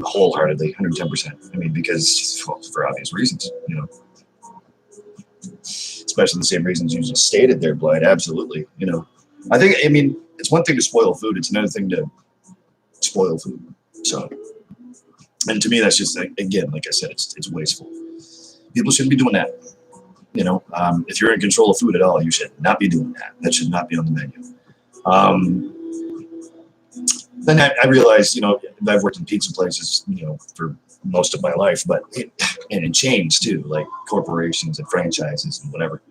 wholeheartedly, 110%. I mean, because for obvious reasons, especially the same reasons you just stated there, Blight. Absolutely. I mean, it's one thing to spoil food; it's another thing to spoil food. So. And to me, that's just, again, like I said, it's wasteful. People shouldn't be doing that. If you're in control of food at all, you should not be doing that. That should not be on the menu. Then I realized, I've worked in pizza places, for most of my life, but and in chains too, like corporations and franchises and whatever.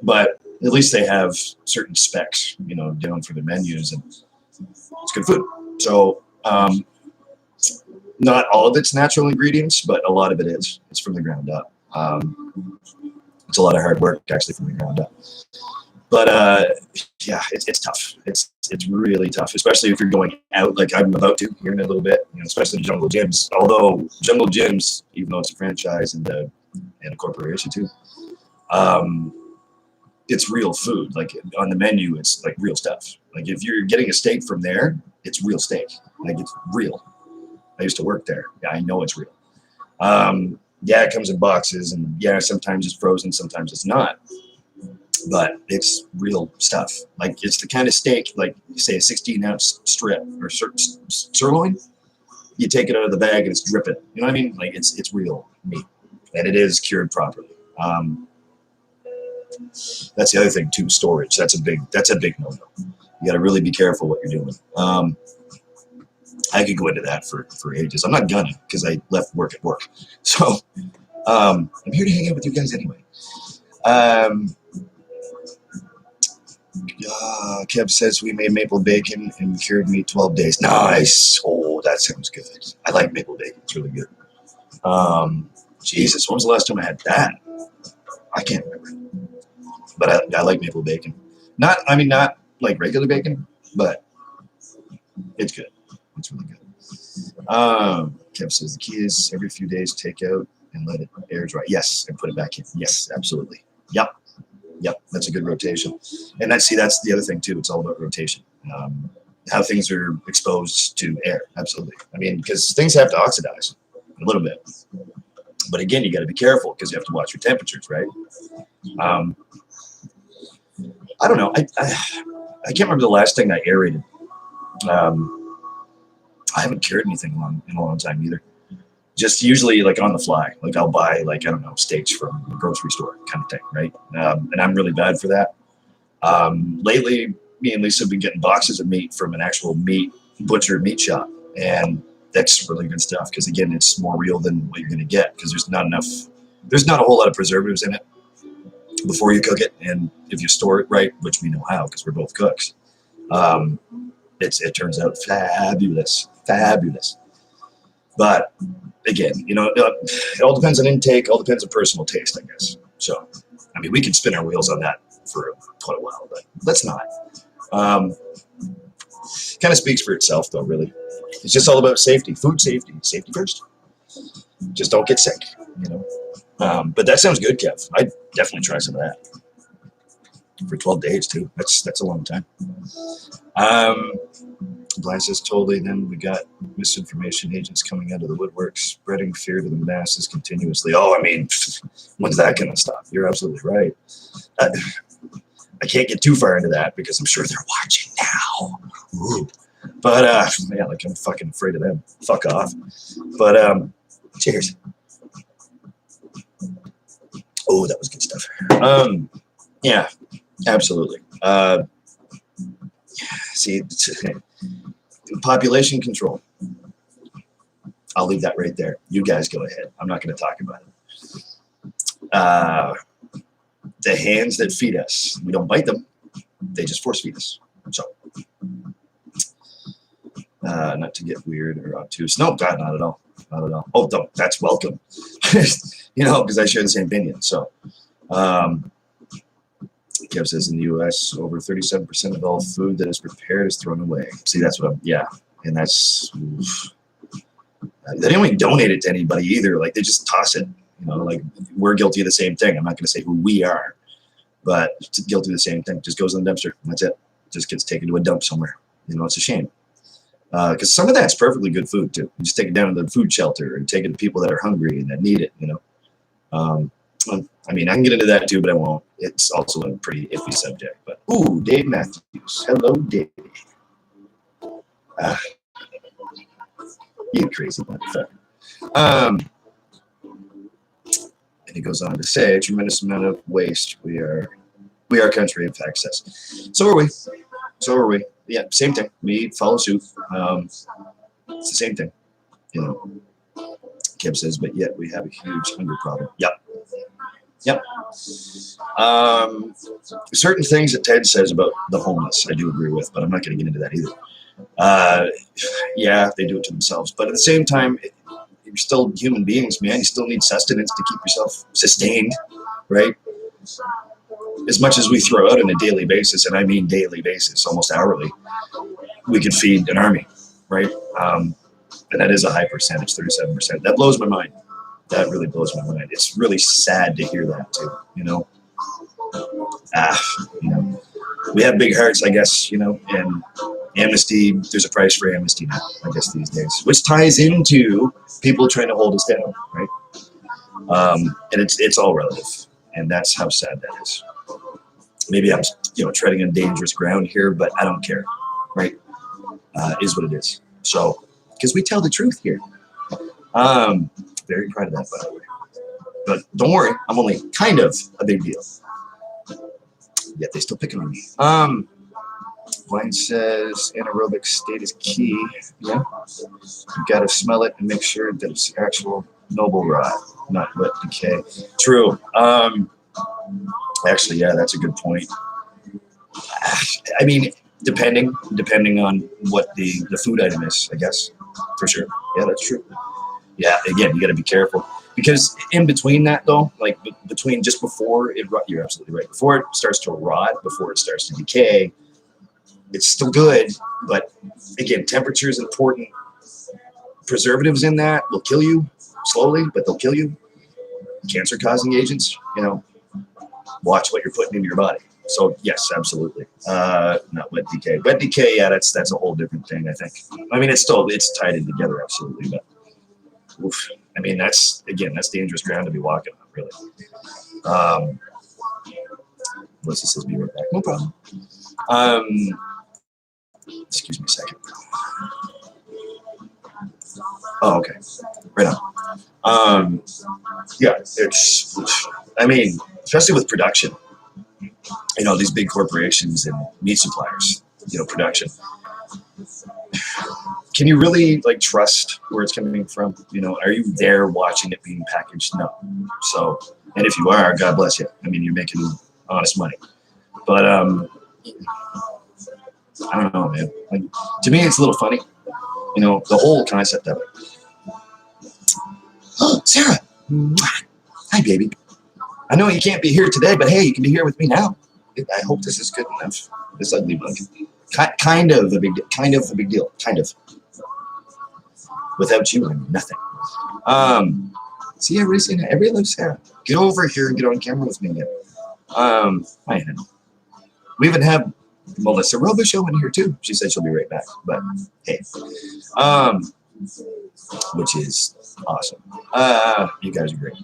But at least they have certain specs, down for their menus, and it's good food. So, not all of it's natural ingredients, but a lot of it is. It's from the ground up. It's a lot of hard work actually from the ground up. But yeah, it's tough. It's really tough, especially if you're going out like I'm about to here in a little bit. Especially Jungle Gyms. Although Jungle Gyms, even though it's a franchise and a corporation too, it's real food. Like on the menu, it's like real stuff. Like if you're getting a steak from there, it's real steak. Like it's real. I used to work there. Yeah, I know it's real. Yeah, it comes in boxes, and yeah, sometimes it's frozen, sometimes it's not. But it's real stuff. Like it's the kind of steak, like say a 16-ounce strip or sirloin. You take it out of the bag and it's dripping. You know what I mean? Like it's real meat, and it is cured properly. That's the other thing too. Storage. That's a big no-no. You got to really be careful what you're doing. I could go into that for ages. I'm not gonna because I left work at work. So I'm here to hang out with you guys anyway. Kev says we made maple bacon and cured meat 12 days. Nice. Oh, that sounds good. I like maple bacon. It's really good. Jesus, when was the last time I had that? I can't remember. But I like maple bacon. Not like regular bacon, but it's good. It's really good. Kev says the key is every few days take out and let it air dry. Yes, and put it back in. Yes, absolutely. Yep. That's a good rotation. And that's the other thing too. It's all about rotation. How things are exposed to air. Absolutely. I mean, because things have to oxidize a little bit. But again, you got to be careful because you have to watch your temperatures, right? I don't know. I can't remember the last thing I aerated. I haven't cured anything in a long time either. Just usually like on the fly. Like I'll buy like, I don't know, steaks from the grocery store kind of thing, right? And I'm really bad for that. Lately, me and Lisa have been getting boxes of meat from an actual butcher meat shop. And that's really good stuff because, again, it's more real than what you're going to get because there's not a whole lot of preservatives in it before you cook it. And if you store it right, which we know how because we're both cooks, it turns out fabulous. But again, it all depends on intake, all depends on personal taste, I guess. So, I mean, we can spin our wheels on that for quite a while, but let's not. Kind of speaks for itself, though, really. It's just all about safety, food safety first. Just don't get sick, But that sounds good, Kev. I'd definitely try some of that. For 12 days, too. That's a long time. Blind says totally. Then we got misinformation agents coming out of the woodwork, spreading fear to the masses continuously. Oh, I mean, when's that going to stop? You're absolutely right. I can't get too far into that because I'm sure they're watching now. Ooh. But yeah, like I'm fucking afraid of them. Fuck off. But cheers. Oh, that was good stuff. Yeah, absolutely. See, population control. I'll leave that right there. You guys go ahead. I'm not going to talk about it. The hands that feed us, we don't bite them. They just force feed us. So, not to get weird or obtuse. No, God, not at all. Not at all. Oh, no, that's welcome. Because I share the same opinion. So, Kev says in the U.S., over 37% of all food that is prepared is thrown away. See, that's what and that's, they don't even donate it to anybody either. Like, they just toss it. Like, we're guilty of the same thing. I'm not going to say who we are, but it's guilty of the same thing. Just goes in the dumpster. That's it. Just gets taken to a dump somewhere. It's a shame. Because some of that's perfectly good food, too. You just take it down to the food shelter and take it to people that are hungry and that need it, I mean, I can get into that too, but I won't. It's also a pretty iffy subject. But ooh, Dave Matthews. Hello, Dave. You crazy motherfucker. And he goes on to say, a tremendous amount of waste. We are a country of excess. So are we. Yeah, same thing. We follow suit. It's the same thing. Kev says, but yet we have a huge hunger problem. Yep. Certain things that Ted says about the homeless, I do agree with, but I'm not going to get into that either. Yeah, they do it to themselves. But at the same time, you're still human beings, man. You still need sustenance to keep yourself sustained, right? As much as we throw out on a daily basis, and I mean daily basis, almost hourly, we could feed an army, right? And that is a high percentage, 37%. That blows my mind. That really blows my mind. It's really sad to hear that too, We have big hearts, I guess, and amnesty, there's a price for amnesty now, I guess, these days, which ties into people trying to hold us down, right? And it's all relative, and that's how sad that is. Maybe I'm, treading on dangerous ground here, but I don't care, right? Is what it is. So, because we tell the truth here. Very proud of that, by the way. But don't worry, I'm only kind of a big deal. Yet they still picking on me. Blind says anaerobic state is key. Yeah. You got to smell it and make sure that it's actual noble rot, not wet decay. True. Actually, yeah, that's a good point. I mean, depending on what the food item is, I guess, for sure. Yeah, that's true. Yeah, again, you got to be careful because in between that, though, like between just before it, you're absolutely right. Before it starts to rot, before it starts to decay, it's still good. But again, temperature is important. preservatives in that will kill you slowly, but they'll kill you. Cancer-causing agents, you know, watch what you're putting into your body. So yes, absolutely. Not wet decay. Wet decay, yeah, that's a whole different thing, I think. I mean, it's tied in together, absolutely, but oof. I mean, that's dangerous ground to be walking on, really. Melissa says be right back. No problem. Excuse me a second. Oh, okay. Right on. Yeah, I mean, especially with production, you know, these big corporations and meat suppliers, you know, production. Can you really like trust where it's coming from? You know, are you there watching it being packaged? No. So, and if you are, God bless you. I mean, you're making honest money. But I don't know, man. Like, to me, it's a little funny. You know, the whole concept of it. Oh, Sarah. Hi, baby. I know you can't be here today, but hey, you can be here with me now. I hope this is good enough. This ugly bug. Kind of a big deal. Kind of. Without you, I'm nothing. See, everybody's saying that. Everybody loves Sarah. Get over here and get on camera with me again. Hi, honey. We even have Melissa Robichaux in here too. She said she'll be right back, but hey, which is awesome. You guys are great.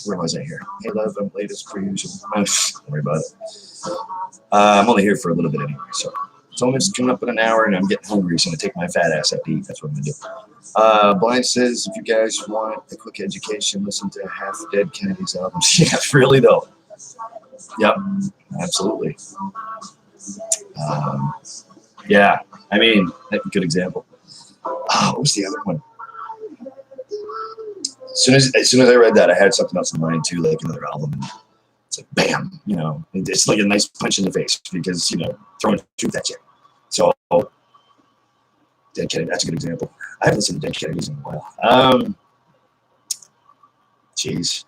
Where was I here? Hey, love, I'm late as per usual. Don't worry about it. I'm only here for a little bit anyway, so it's almost coming up in an hour, and I'm getting hungry, so I'm gonna take my fat ass out to eat. That's what I'm gonna do. Blind says, if you guys want a quick education, listen to Half Dead Kennedy's albums. Yeah, really though. Yep, absolutely. Yeah, I mean, that's a good example. What was the other one? As soon as I read that, I had something else in mind too, like another album. And it's like, bam, you know, it's like a nice punch in the face because, you know, throwing truth at you. So, Dead Kennedy, that's a good example. I haven't listened to Dead Kennedys in a while. Jeez.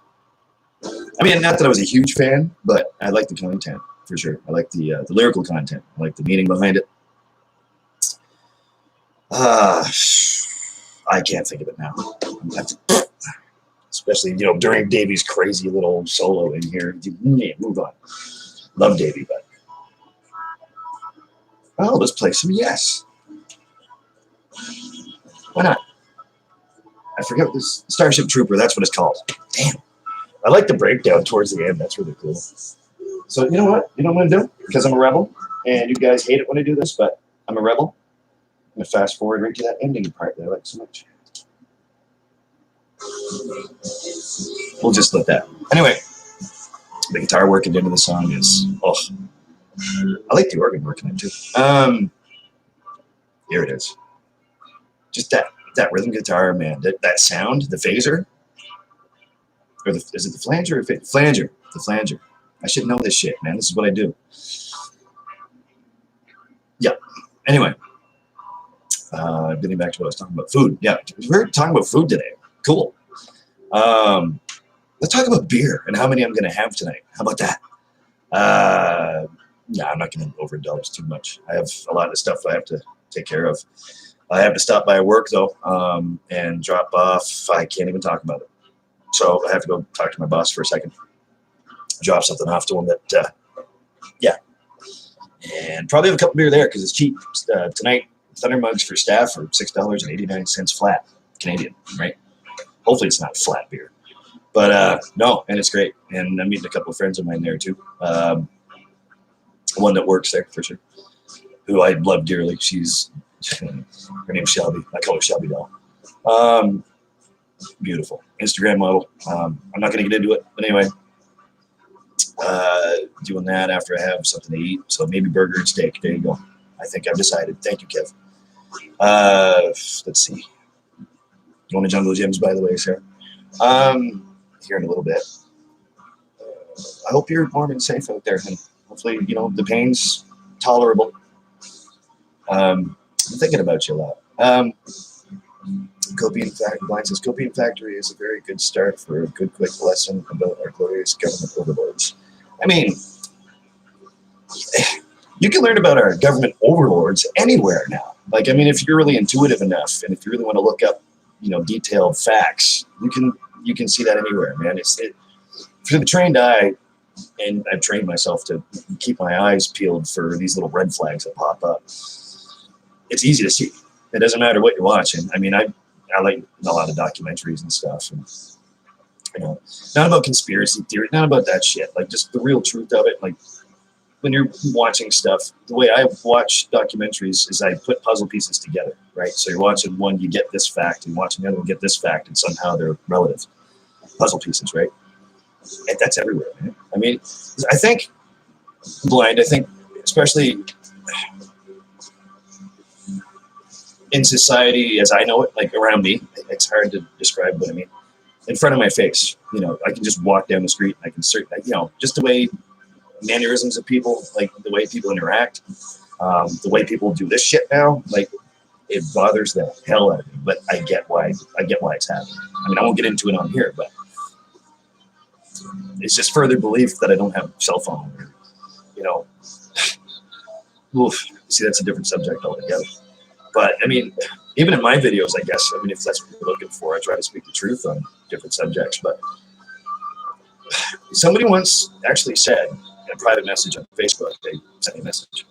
I mean, not that I was a huge fan, but I like the content for sure. I like the lyrical content. I like the meaning behind it. I can't think of it now. Especially, you know, during Davey's crazy little solo in here. Yeah, move on. Love Davey, but oh, let's play some Yes. Why not? I forget this Starship Trooper. That's what it's called. Damn. I like the breakdown towards the end. That's really cool. So you know what? You know what I'm gonna do? Because I'm a rebel, and you guys hate it when I do this, but I'm a rebel. I'm gonna fast forward right to that ending part that I like so much. We'll just let that. Anyway, the guitar work at the end of the song is I like the organ work in it too. Here it is. Just that rhythm guitar, man. That sound, the phaser, or is it the flanger? Flanger, the flanger. I should know this shit, man. This is what I do. Yeah. Anyway, getting back to what I was talking about, food. Yeah, we're talking about food today. Cool. Let's talk about beer and how many I'm going to have tonight. How about that? Yeah, I'm not going to overindulge too much. I have a lot of stuff I have to take care of. I have to stop by work, though, and drop off. I can't even talk about it. So I have to go talk to my boss for a second. Drop something off to him that, yeah. And probably have a couple beer there because it's cheap. Tonight, Thunder Mugs for staff are $6.89 flat, Canadian, right? Hopefully it's not flat beer. But no, and it's great. And I'm meeting a couple of friends of mine there too. One that works there for sure, who I love dearly. She's, her name's Shelby. I call her Shelby Doll. Beautiful. Instagram model. I'm not going to get into it. But anyway, doing that after I have something to eat. So maybe burger and steak. There you go. I think I've decided. Thank you, Kev. Let's see. Going to Jungle Gyms, by the way, Sarah. Here in a little bit. I hope you're warm and safe out there, honey. Hopefully, you know, the pain's tolerable. I'm thinking about you a lot. Copian Factory, Blind says, Copian Factory is a very good start for a good, quick lesson about our glorious government overlords. I mean, You can learn about our government overlords anywhere now. Like, I mean, if you're really intuitive enough, and if you really want to look up, detailed facts, you can see that anywhere, man. For the trained eye, and I've trained myself to keep my eyes peeled for these little red flags that pop up. It's easy to see. It doesn't matter what you're watching. I mean, I like a lot of documentaries and stuff, and not about conspiracy theory, not about that shit. Like, just the real truth of it. Like, when you're watching stuff, the way I watch documentaries is I put puzzle pieces together, right? So you're watching one, you get this fact, and watching the other one, get this fact, and somehow they're relative puzzle pieces, right? And that's everywhere, man. I mean, I think blind, especially in society as I know it, like around me, it's hard to describe what I mean. In front of my face, I can just walk down the street and I can just the way mannerisms of people, like the way people interact, the way people do this shit now, like it bothers the hell out of me, but I get why it's happening. I mean, I won't get into it on here, but it's just further belief that I don't have a cell phone. Oof. See, that's a different subject altogether. But I mean, even in my videos, I guess, I mean, if that's what you're looking for, I try to speak the truth on different subjects. But somebody once actually said in a private message on Facebook, they sent me a message.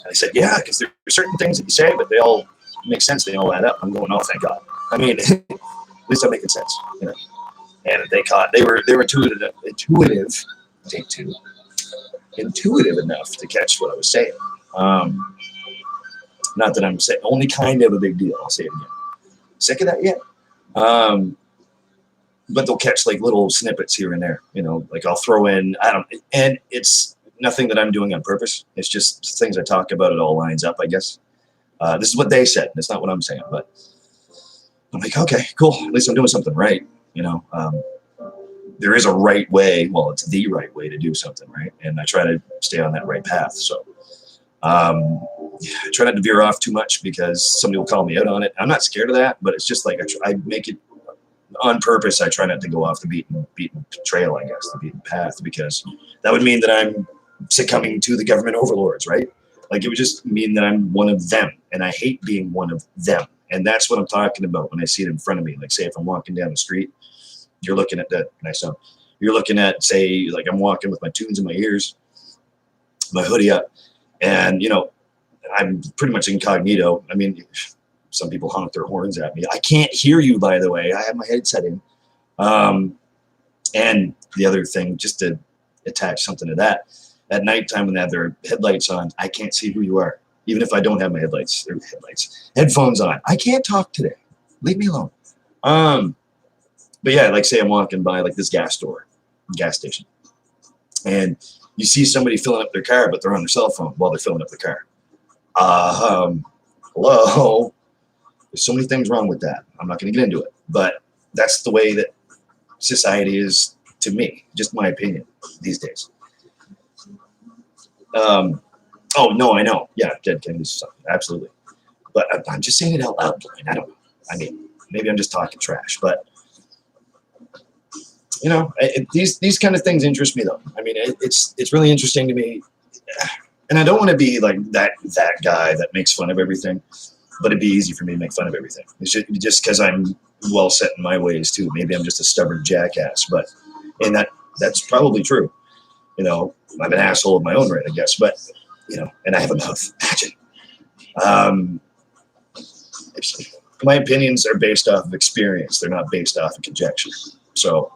And I said, yeah, because there are certain things that you say, but they all make sense. They all add up. I'm going, oh, thank God. I mean, at least I'm making sense, And they were intuitive, take two, intuitive enough to catch what I was saying. Not that I'm saying only kind of a big deal. I'll say it again. Sick of that yet? But they'll catch like little snippets here and there, like I'll throw in, and it's nothing that I'm doing on purpose. It's just things I talk about. It all lines up, I guess. This is what they said. It's not what I'm saying, but I'm like, okay, cool. At least I'm doing something right. There is a right way. Well, it's the right way to do something, right? And I try to stay on that right path. So I try not to veer off too much because somebody will call me out on it. I'm not scared of that, but it's just like I make it on purpose. I try not to go off the beaten trail, I guess, the beaten path, because that would mean that I'm succumbing to the government overlords, right? Like, it would just mean that I'm one of them, and I hate being one of them. And that's what I'm talking about when I see it in front of me. Like, say if I'm walking down the street, you're looking at that nice song. You're looking at, say, like I'm walking with my tunes in my ears, my hoodie up, and I'm pretty much incognito. I mean, some people honk their horns at me. I can't hear you, by the way. I have my headset in. And the other thing, just to attach something to that, at nighttime when they have their headlights on, I can't see who you are. Even if I don't have my headphones on. I can't talk today. Leave me alone. But yeah, like say I'm walking by like this gas station, and you see somebody filling up their car, but they're on their cell phone while they're filling up the car. Hello. There's so many things wrong with that. I'm not going to get into it, but that's the way that society is to me. Just my opinion these days. Oh no, I know. Yeah, Dead Kennedys, something. Absolutely. But I'm just saying it out loud. I don't know. I mean, maybe I'm just talking trash, but these kind of things interest me though. I mean, it's really interesting to me, and I don't want to be like that guy that makes fun of everything, but it'd be easy for me to make fun of everything. It's just because I'm well set in my ways too. Maybe I'm just a stubborn jackass, and that's probably true. I'm an asshole of my own right, I guess, but and I have a mouth. Imagine. My opinions are based off of experience. They're not based off of conjecture. So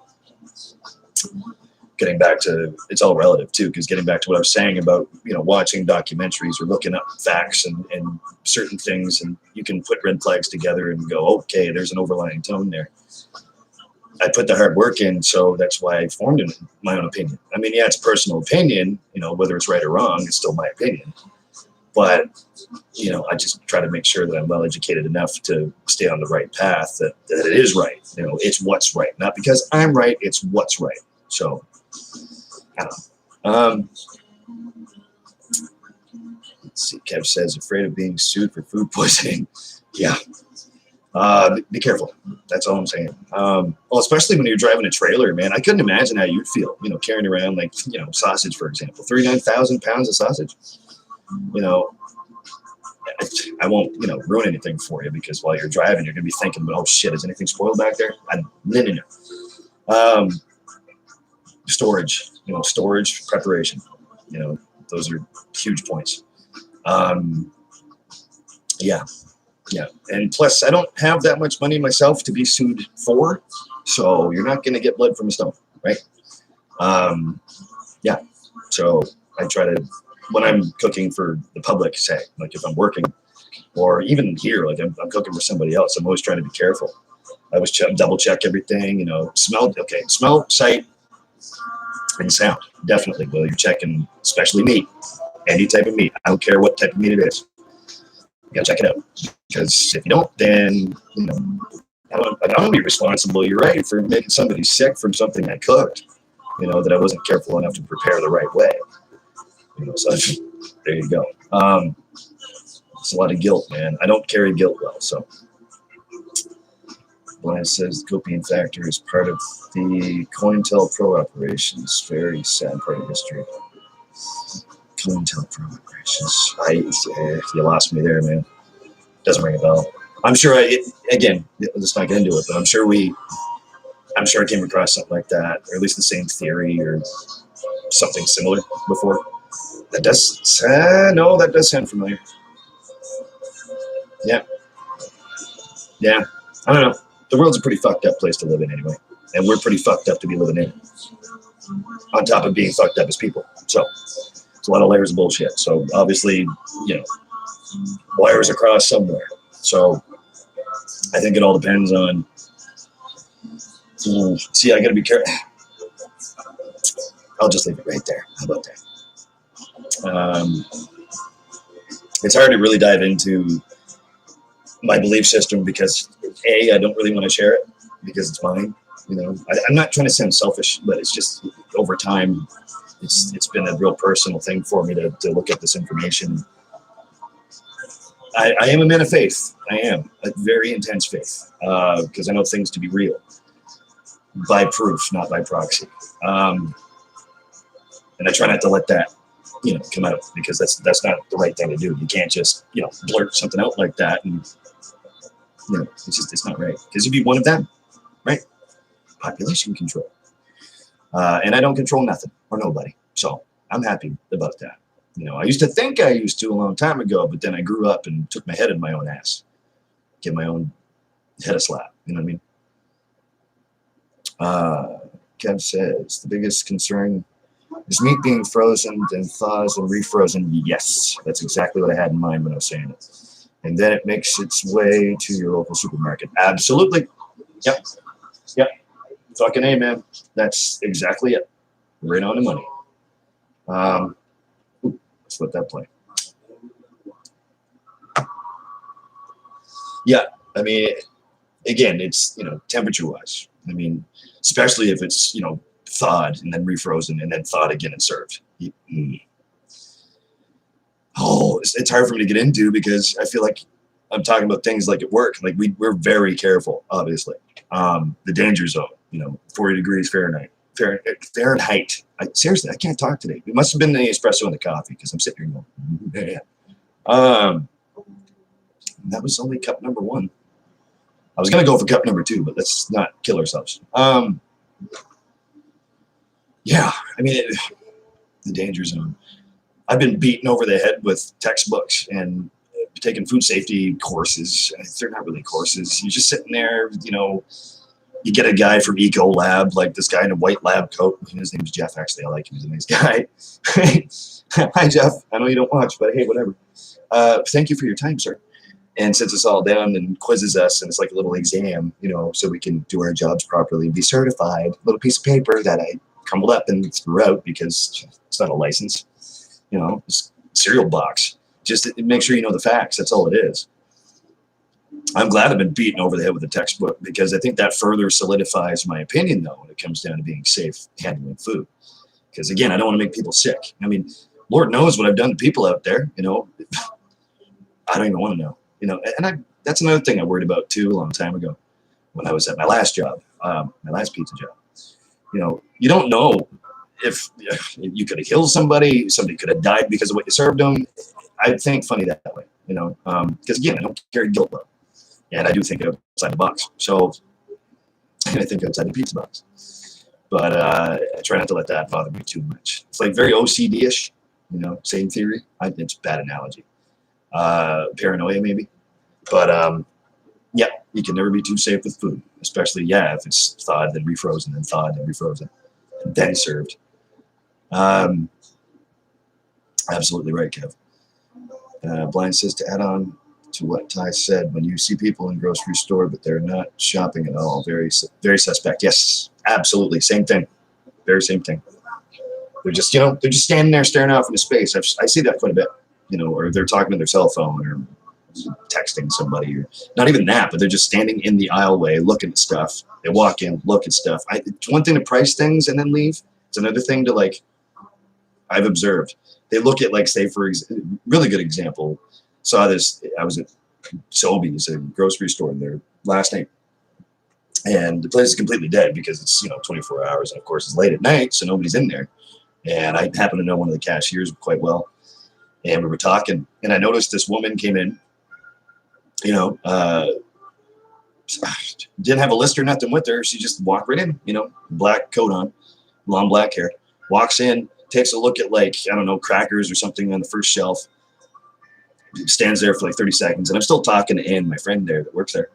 getting back to, it's all relative too, because getting back to what I was saying about, watching documentaries or looking up facts and certain things, and you can put red flags together and go, okay, there's an overlying tone there. I put the hard work in, so that's why I formed my own opinion. I mean, yeah, it's a personal opinion, whether it's right or wrong, it's still my opinion. But, I just try to make sure that I'm well educated enough to stay on the right path, that it is right. It's what's right. Not because I'm right, it's what's right. So, I don't know. Let's see, Kev says, afraid of being sued for food poisoning. Yeah. Be careful. That's all I'm saying. Well, especially when you're driving a trailer, man. I couldn't imagine how you'd feel, carrying around like, sausage, for example, 39,000 pounds of sausage. You know, I won't, ruin anything for you because while you're driving, you're going to be thinking, oh shit, is anything spoiled back there? No. Storage, storage, preparation, those are huge points. Yeah. And plus, I don't have that much money myself to be sued for, so you're not going to get blood from a stone, right? Yeah. So I try to, when I'm cooking for the public, say, like if I'm working, or even here, like I'm cooking for somebody else, I'm always trying to be careful. I always double check everything, smell, sight, and sound. Definitely. Well, you're checking, especially meat, any type of meat. I don't care what type of meat it is. You gotta check it out. Because if you don't, then, I don't be responsible, you're right, for making somebody sick from something I cooked, that I wasn't careful enough to prepare the right way. So there you go. It's a lot of guilt, man. I don't carry guilt well, so. Blind says the copium factor is part of the COINTELPRO operations. Very sad part of history. COINTELPRO operations. You lost me there, man. Doesn't ring a bell. I'm sure again, let's not get into it, but I'm sure I came across something like that, or at least the same theory or something similar before. That does sound familiar. Yeah. I don't know. The world's a pretty fucked up place to live in anyway, and we're pretty fucked up to be living in it. On top of being fucked up as people, so it's a lot of layers of bullshit. So obviously, wires across somewhere. So I think it all depends on. See, I got to be careful. I'll just leave it right there. How about that? It's hard to really dive into my belief system because I don't really want to share it because it's mine. I'm not trying to sound selfish, but it's just over time, it's been a real personal thing for me to look at this information. I am a man of faith. I am a very intense faith because I know things to be real by proof, not by proxy. And I try not to let that, come out because that's not the right thing to do. You can't just, blurt something out like that and, it's not right because you'd be one of them, right? Population control. And I don't control nothing or nobody. So I'm happy about that. I used to think I used to a long time ago, but then I grew up and took my head in my own ass. Give my own head a slap. You know what I mean? Kev says, the biggest concern is meat being frozen, then thaws and refrozen. Yes, that's exactly what I had in mind when I was saying it. And then it makes its way to your local supermarket. Absolutely. Yep. Fucking A, man. That's exactly it. Right on the money. Let's let that play. Yeah, I mean, again, it's, temperature-wise. I mean, especially if it's, thawed and then refrozen and then thawed again and served. Oh, it's hard for me to get into because I feel like I'm talking about things like at work. Like we're very careful, obviously. The danger zone, 40 degrees Fahrenheit. Fahrenheit. Seriously, I can't talk today. It must have been the espresso and the coffee because I'm sitting here going, yeah. That was only cup number 1. I was going to go for cup number 2, but let's not kill ourselves. Yeah, I mean, the danger zone. I've been beaten over the head with textbooks and taking food safety courses. They're not really courses. You're just sitting there, you get a guy from Eco Lab, like this guy in a white lab coat. His name's Jeff, actually. I like him. He's a nice guy. Hi, Jeff. I know you don't watch, but hey, whatever. Thank you for your time, sir. And sits us all down and quizzes us, and it's like a little exam, so we can do our jobs properly and be certified. A little piece of paper that I crumbled up and threw out because it's not a license. It's a cereal box. Just make sure you know the facts. That's all it is. I'm glad I've been beaten over the head with a textbook because I think that further solidifies my opinion, though, when it comes down to being safe handling food. Because, again, I don't want to make people sick. I mean, Lord knows what I've done to people out there, I don't even want to know, and that's another thing I worried about too a long time ago when I was at my last job, my last pizza job. You know, you don't know if you could have killed somebody could have died because of what you served them. I think funny that way, you know, because again, I don't carry guilt load, and I do think outside the box. So I think outside the pizza box, but I try not to let that bother me too much. It's like very OCD-ish, you know, same theory. It's a bad analogy. Paranoia maybe, but yeah, you can never be too safe with food, especially if it's thawed then refrozen, then thawed then refrozen, and then served. Absolutely right, Kev. Blind says to add on to what Ty said, when you see people in the grocery store but they're not shopping at all, very suspect. Yes, absolutely, same thing, very same thing. They're just, you know, they're just standing there staring off into space. I see that quite a bit, you know, or they're talking to their cell phone or texting somebody, or not even that, but they're just standing in the aisleway looking at stuff. They walk in, look at stuff. It's one thing to price things and then leave. It's another thing to, like, I've observed, they look at, like, say, for really good example, saw this, I was at Sobeys, a grocery store there last night, and the place is completely dead because it's, you know, 24 hours, and of course it's late at night, so nobody's in there. And I happen to know one of the cashiers quite well, and we were talking, and I noticed this woman came in, you know, didn't have a list or nothing with her. She just walked right in, you know, black coat on, long black hair, walks in, takes a look at, like, I don't know, crackers or something on the first shelf, stands there for like 30 seconds. And I'm still talking to Ann, my friend there that works there.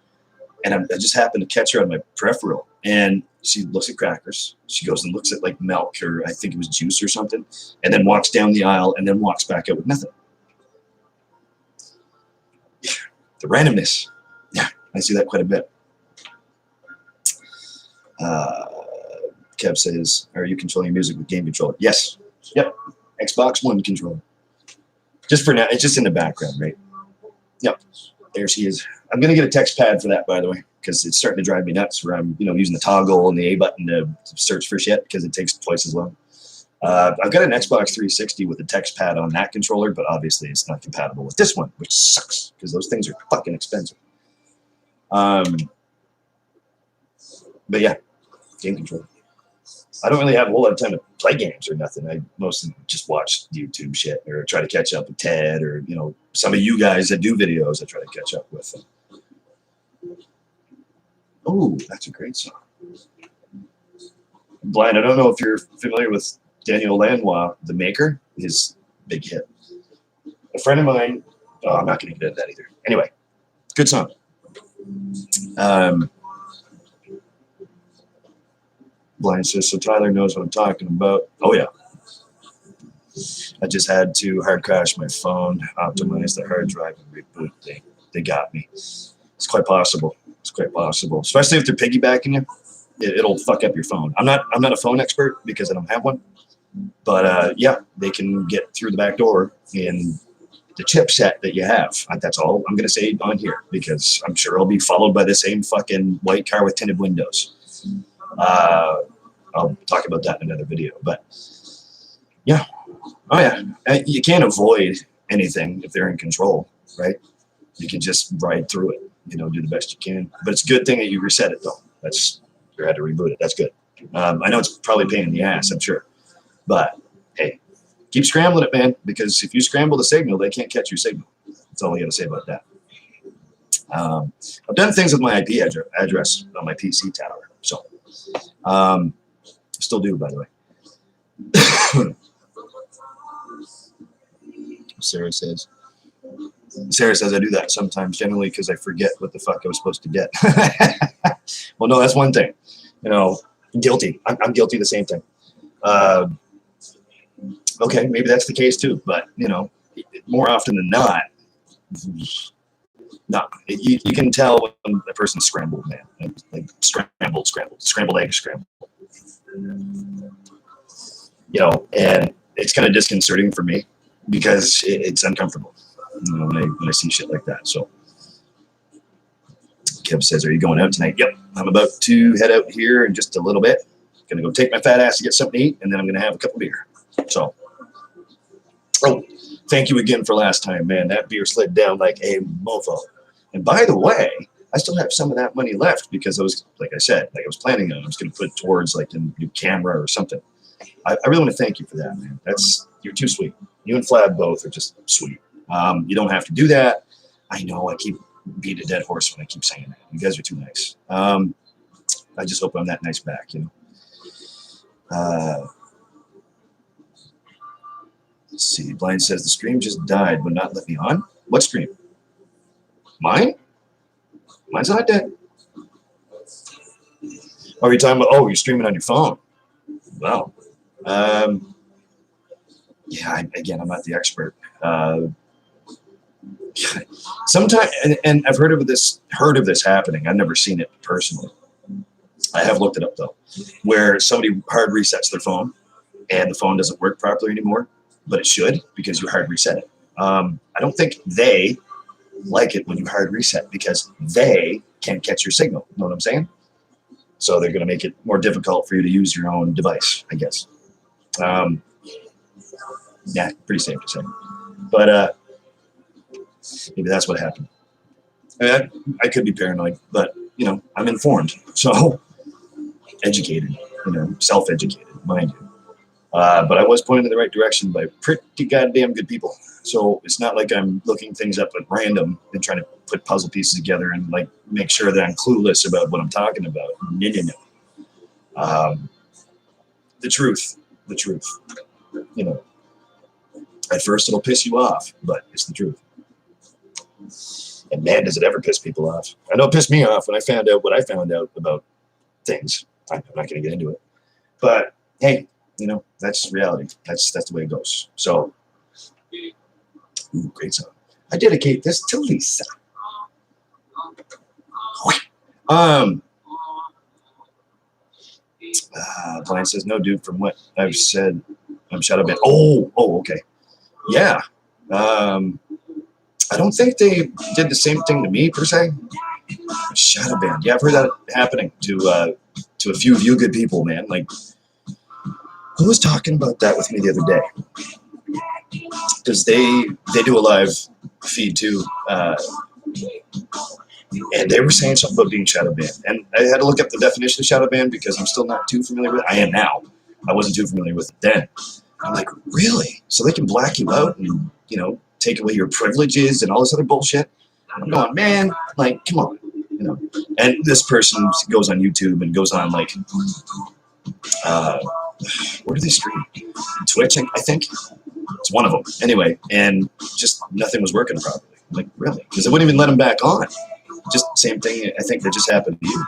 And I just happened to catch her on my peripheral. And she looks at crackers. She goes and looks at, like, milk, or I think it was juice or something, and then walks down the aisle and then walks back out with nothing. The randomness. Yeah, I see that quite a bit. Kev says, are you controlling music with game controller? Yes. Yep. Xbox One controller. Just for now. It's just in the background, right? Yep. There she is. I'm going to get a text pad for that, by the way, because it's starting to drive me nuts where I'm, you know, using the toggle and the A button to search for shit because it takes twice as long. I've got an Xbox 360 with a text pad on that controller, but obviously it's not compatible with this one, which sucks because those things are fucking expensive. But yeah, game controller. I don't really have a whole lot of time to play games or nothing. I mostly just watch YouTube shit or try to catch up with Ted, or, you know, some of you guys that do videos I try to catch up with. Oh, that's a great song. Blind, I don't know if you're familiar with Daniel Lanois, The Maker, his big hit. A friend of mine, I'm not going to get into that either. Anyway, good song. Blind says, so Tyler knows what I'm talking about. Oh, yeah. I just had to hard crash my phone, optimize the hard drive, and reboot. They got me. It's quite possible. It's quite possible, especially if they're piggybacking you. It'll fuck up your phone. I'm not a phone expert because I don't have one, but yeah, they can get through the back door in the chipset that you have. That's all I'm gonna say on here, because I'm sure I'll be followed by the same fucking white car with tinted windows. I'll talk about that in another video, but yeah. Oh yeah, you can't avoid anything if they're in control, right? You can just ride through it, you know, do the best you can. But it's a good thing that you reset it, though. You had to reboot it. That's good. I know it's probably a pain in the ass, I'm sure. But, hey, keep scrambling it, man, because if you scramble the signal, they can't catch your signal. That's all I got to say about that. I've done things with my IP address on my PC tower. So, still do, by the way. Sarah says I do that sometimes, generally because I forget what the fuck I was supposed to get. Well, no, that's one thing. You know, guilty. I'm guilty of the same thing. Okay, maybe that's the case too, but, you know, more often than not, no, you can tell when a person's scrambled, man. Like scrambled egg scrambled. You know, and it's kind of disconcerting for me because it's uncomfortable, you know, when I see shit like that. So Kev says, are you going out tonight? Yep, I'm about to head out here in just a little bit. Gonna go take my fat ass to get something to eat, and then I'm gonna have a cup of beer. So, oh, thank you again for last time, man. That beer slid down like a mofo. And by the way, I still have some of that money left because I was, like I said, like I was planning on, I was going to put it towards like a new camera or something. I really want to thank you for that, man. You're too sweet. You and Flab both are just sweet. You don't have to do that. I know I keep beating a dead horse when I keep saying that. You guys are too nice. I just hope I'm that nice back, you know. Let's see. Blind says the stream just died, but not let me on. What stream? Mine? Mine's not dead. Oh, you're talking about? Oh, you're streaming on your phone. Wow. Yeah. Again, I'm not the expert. Sometimes, and I've heard of this happening. I've never seen it personally. I have looked it up though, where somebody hard resets their phone, and the phone doesn't work properly anymore, but it should because you hard reset it. I don't think they like it when you hard reset because they can't catch your signal. You know what I'm saying? So they're going to make it more difficult for you to use your own device, I guess. Yeah, pretty safe to say. But maybe that's what happened. I could be paranoid, but, you know, I'm informed. So educated, you know, self-educated, mind you. But I was pointed in the right direction by pretty goddamn good people. So it's not like I'm looking things up at random and trying to put puzzle pieces together and like make sure that I'm clueless about what I'm talking about. No. The truth, you know, at first it'll piss you off, but it's the truth. And man, does it ever piss people off. I know it pissed me off when I found out what I found out about things. I'm not going to get into it. But hey, you know, that's reality. That's the way it goes. So, ooh, great song. I dedicate this to Lisa. Blind says, no, dude, from what I've said, I'm shadow banned. Oh, okay. Yeah. I don't think they did the same thing to me, per se. Shadow banned. Yeah, I've heard that happening to a few of you good people, man. Like, who was talking about that with me the other day? Because they do a live feed too, and they were saying something about being shadow banned. And I had to look up the definition of shadow banned because I'm still not too familiar with it. I am now. I wasn't too familiar with it then. I'm like, really? So they can black you out and, you know, take away your privileges and all this other bullshit? I'm going, man, like, come on. You know. And this person goes on YouTube and goes on, like, where do they stream? Twitch, I think. It's one of them. Anyway, and just nothing was working properly. I'm like, really? Because they wouldn't even let him back on. Just same thing, I think, that just happened to you.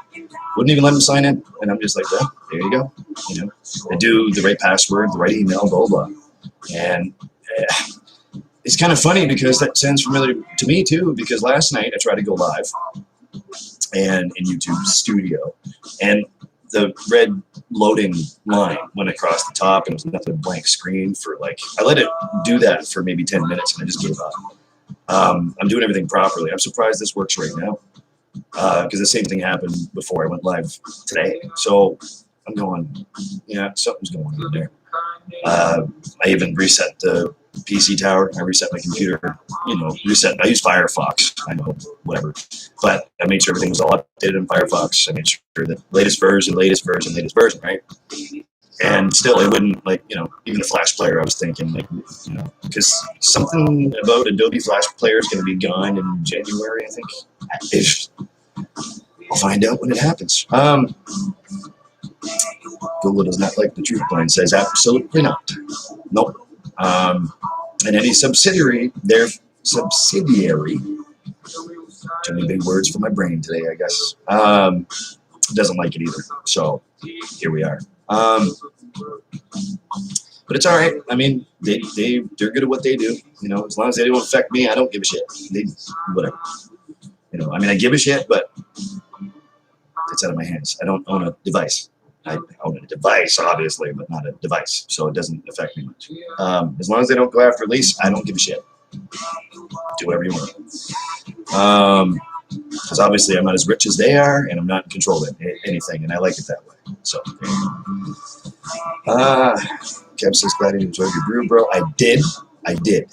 Wouldn't even let him sign in. And I'm just like, well, there you go. You know, they do the right password, the right email, blah, blah. And it's kind of funny because that sounds familiar to me, too, because last night I tried to go live and in YouTube Studio. And the red loading line went across the top and it was nothing but a blank screen for like, I let it do that for maybe 10 minutes and I just gave up. I'm doing everything properly. I'm surprised this works right now because the same thing happened before I went live today. So I'm going, yeah, something's going on there. I even reset the PC tower. I reset my computer, you know, I use Firefox. I know, whatever. But I made sure everything was all updated in Firefox. I made sure that latest version, right? And still, it wouldn't, like, you know, even the Flash player, I was thinking, like, you know, because something about Adobe Flash Player is going to be gone in January, I think. I'll find out when it happens. Google does not like the truth. Blind says absolutely not. Nope. And any subsidiary, their subsidiary, too many big words for my brain today, I guess, doesn't like it either. So here we are. But it's all right. I mean, they're good at what they do. You know, as long as they don't affect me, I don't give a shit. Whatever. You know, I mean, I give a shit, but it's out of my hands. I don't own a device. I own a device, obviously, but not a device, so it doesn't affect me much. As long as they don't go after lease, I don't give a shit. Do whatever you want. Because obviously I'm not as rich as they are, and I'm not in control of anything, and I like it that way. So, Kev says, glad you enjoyed your brew, bro. I did. It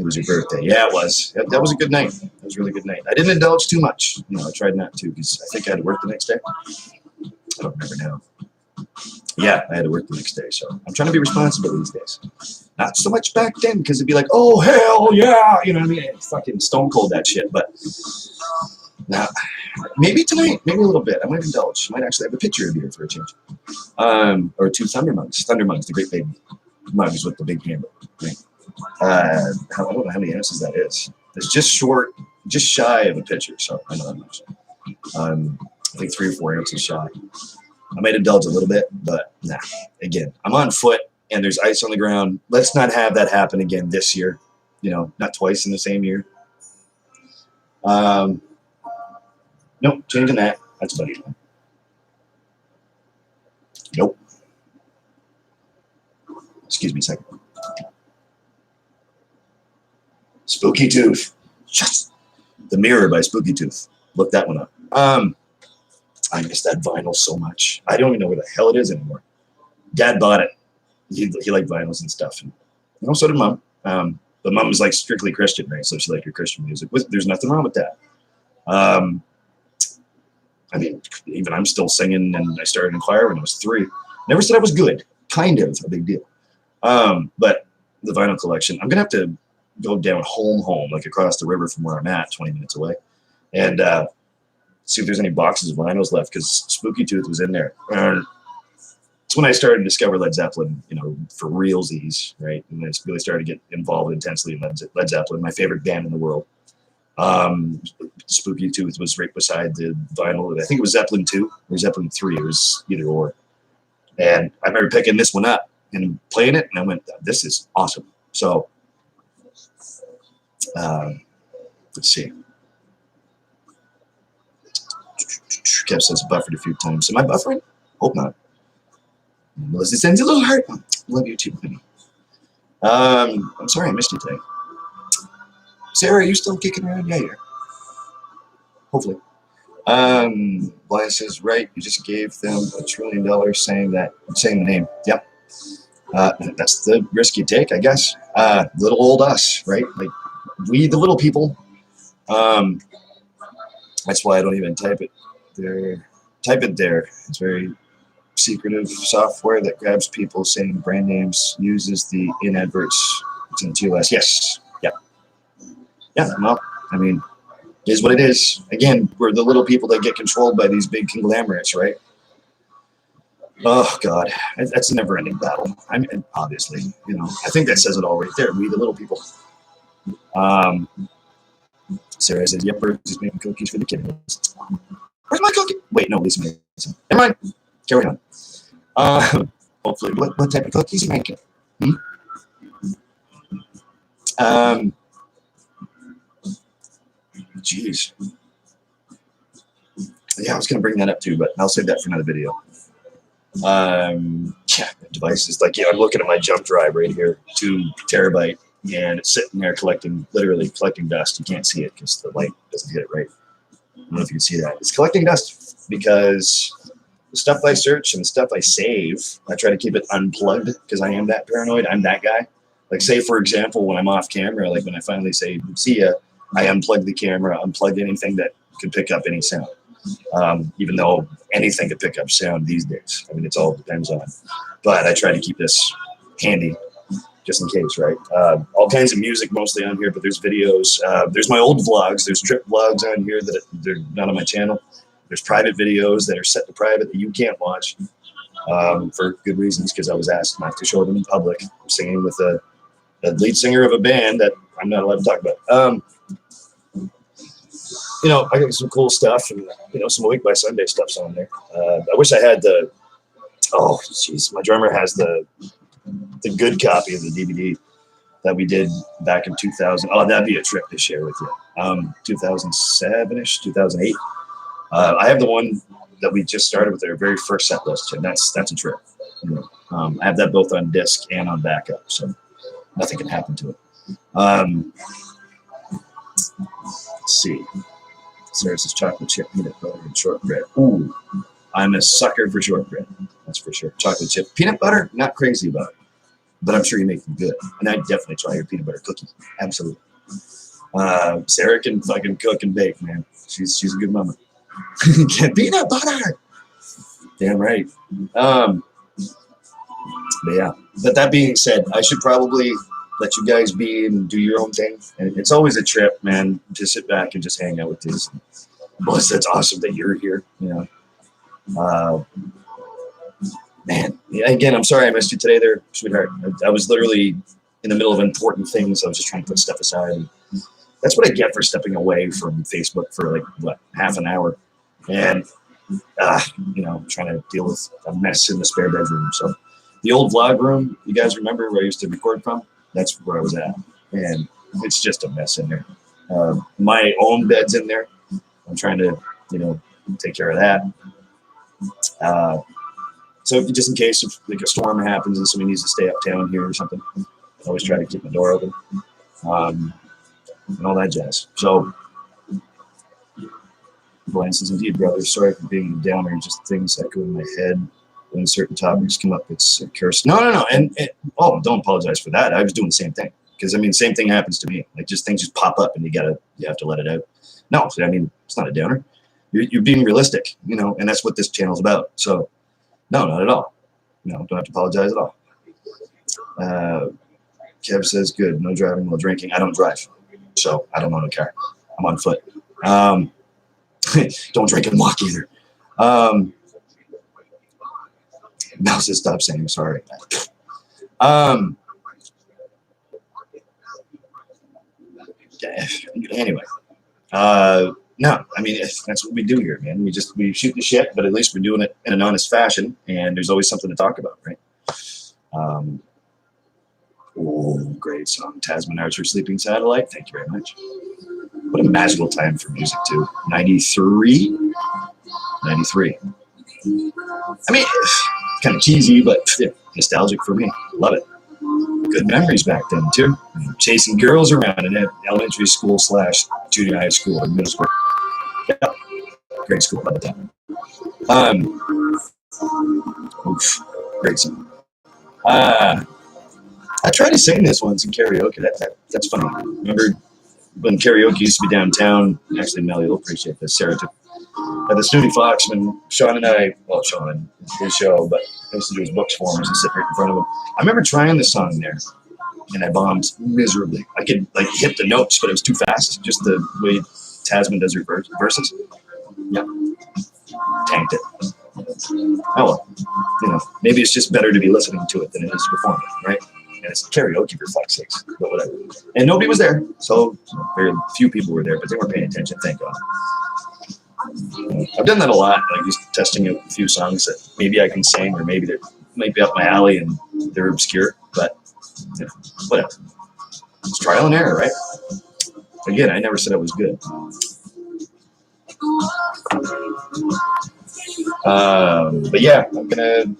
was your birthday. Yeah, it was. That was a good night. was a really good night. I didn't indulge too much. You know, I tried not to because I think I had to work the next day. I don't remember now. Yeah, I had to work the next day, so I'm trying to be responsible these days. Not so much back then, because it'd be like, oh, hell yeah, you know what I mean? I'd fucking stone cold that shit, but now, maybe tonight, maybe a little bit. I might indulge. I might actually have a pitcher of beer for a change. Or 2 Thunder Mugs. Thunder Mugs, the great big mugs with the big handle, right? I don't know how many ounces that is. It's just short, just shy of a pitcher, so I know that much. I think 3 or 4 ounces shy. I might indulge a little bit, but nah. Again, I'm on foot and there's ice on the ground. Let's not have that happen again this year. You know, not twice in the same year. Nope, changing that. That's buddy. Nope. Excuse me a second. Spooky Tooth. Yes. The Mirror by Spooky Tooth. Look that one up. I miss that vinyl so much. I don't even know where the hell it is anymore. Dad bought it. He liked vinyls and stuff. And, you know, so did Mom. But Mom was like strictly Christian, right? So she liked her Christian music. There's nothing wrong with that. I mean, even I'm still singing, and I started in choir when I was 3. Never said I was good. Kind of. It's a big deal. But the vinyl collection, I'm going to have to go down home, like across the river from where I'm at, 20 minutes away, and see if there's any boxes of vinyls left, because Spooky Tooth was in there. It's when I started to discover Led Zeppelin, you know, for realsies, right? And I really started to get involved intensely in Led Zeppelin, my favorite band in the world. Spooky Tooth was right beside the vinyl. I think it was Zeppelin 2 or Zeppelin 3. It was either or. And I remember picking this one up and playing it, and I went, this is awesome. So, let's see. Kev says buffered a few times. Am I buffering? Hope not. Melissa sends a little heart. Love you too, honey. I'm sorry I missed you today. Sarah, are you still kicking around? Yeah, you are. Hopefully. Blind says, right, you just gave them $1 trillion saying the name. Yep. That's the risk you take, I guess. Little old us, right? Like, we, the little people. That's why I don't even type it there. Type it there. It's very secretive software that grabs people saying brand names, uses the in adverts. It's in TOS. Yes. Yeah. Yeah. Well, I mean, it is what it is. Again, we're the little people that get controlled by these big conglomerates, right? Oh God, that's a never-ending battle. I mean, obviously, you know, I think that says it all right there. We, the little people. Sarah said, "Yep, we're just making cookies for the kids." Where's my cookie? Wait, no, Lisa made some. Never mind. Carry on. Hopefully, what type of cookies are you making? Jeez. Yeah, I was gonna bring that up too, but I'll save that for another video. Yeah, devices like, yeah, I'm looking at my jump drive right here, 2 terabyte, and it's sitting there literally collecting dust. You can't see it because the light doesn't hit it right. I don't know if you can see that. It's collecting dust because the stuff I search and the stuff I save, I try to keep it unplugged because I am that paranoid. I'm that guy. Like, say, for example, when I'm off camera, like when I finally say, see ya, I unplug the camera, unplug anything that could pick up any sound. Even though anything could pick up sound these days. I mean, it all depends on. But I try to keep this handy just in case, right? All kinds of music mostly on here, but there's videos. There's my old vlogs. There's trip vlogs on here that they're not on my channel. There's private videos that are set to private that you can't watch for good reasons, because I was asked not to show them in public. I'm singing with a lead singer of a band that I'm not allowed to talk about. You know, I got some cool stuff, and you know, some Awake by Sunday stuff's on there. I wish I had the. Oh, jeez, my drummer has the good copy of the DVD that we did back in 2000. Oh, that'd be a trip to share with you. 2007-ish, 2008. I have the one that we just started with our very first set list, and that's a trip. You know, I have that both on disc and on backup, so nothing can happen to it. Let's see. Sarah says chocolate chip, peanut butter, and shortbread. Ooh, I'm a sucker for shortbread. That's for sure. Chocolate chip, peanut butter, not crazy about it, but I'm sure you make them good. And I'd definitely try your peanut butter cookie. Absolutely. Sarah can fucking cook and bake, man. She's a good mama. Peanut butter. Damn right. But yeah. But that being said, I should probably let you guys be and do your own thing. And it's always a trip, man, to sit back and just hang out with this. Plus, that's awesome that you're here. You know. Man, again, I'm sorry I missed you today there, sweetheart. I was literally in the middle of important things. I was just trying to put stuff aside. And that's what I get for stepping away from Facebook for like, what, half an hour. And, you know, trying to deal with a mess in the spare bedroom. So the old vlog room, you guys remember where I used to record from? That's where I was at. And it's just a mess in there. My own bed's in there. I'm trying to, you know, take care of that. So just in case if like a storm happens and somebody needs to stay uptown here or something, I always try to keep my door open, and all that jazz. So, Blaine says, indeed, brother, sorry for being a downer, just things that go in my head when certain topics come up. It's a curse. No. And don't apologize for that. I was doing the same thing. Because, I mean, same thing happens to me. Like, just things just pop up and you have to let it out. No, I mean, it's not a downer. You're being realistic, you know, and that's what this channel's about. So, no, not at all. No, don't have to apologize at all. Kev says, good, no driving while drinking. I don't drive, so I don't own a car. I'm on foot. Don't drink and walk either. Mel says, stop saying I'm sorry. Anyway. No, I mean, that's what we do here, man. We shoot the shit, but at least we're doing it in an honest fashion, and there's always something to talk about, right? Oh, great song, Tasman Archer, Sleeping Satellite. Thank you very much. What a magical time for music, too. 93? 93. I mean, kind of cheesy, but yeah, nostalgic for me. Love it. Good memories back then, too. Chasing girls around in elementary school / junior high school and middle school. Yeah, great school. Love that. Oof, great song. I tried to sing this once in karaoke. That's funny. Remember when karaoke used to be downtown? Actually, Mel, you'll appreciate this. Sarah took at the Snooty Fox when Sean and I, well, Sean, his show, but I used to do his books for him and sit right in front of him. I remember trying this song there, and I bombed miserably. I could like hit the notes, but it was too fast. Just the way Tasman does her verses. Yeah, tanked it. Oh well, you know, maybe it's just better to be listening to it than it is to perform it, right? And it's karaoke for fuck's sakes, but whatever. And nobody was there, so very few people were there, but they weren't paying attention. Thank God. I've done that a lot, like just testing out a few songs that maybe I can sing, or maybe they might be up my alley and they're obscure, but you know, whatever. It's trial and error, right? Again, I never said I was good. But yeah, I'm gonna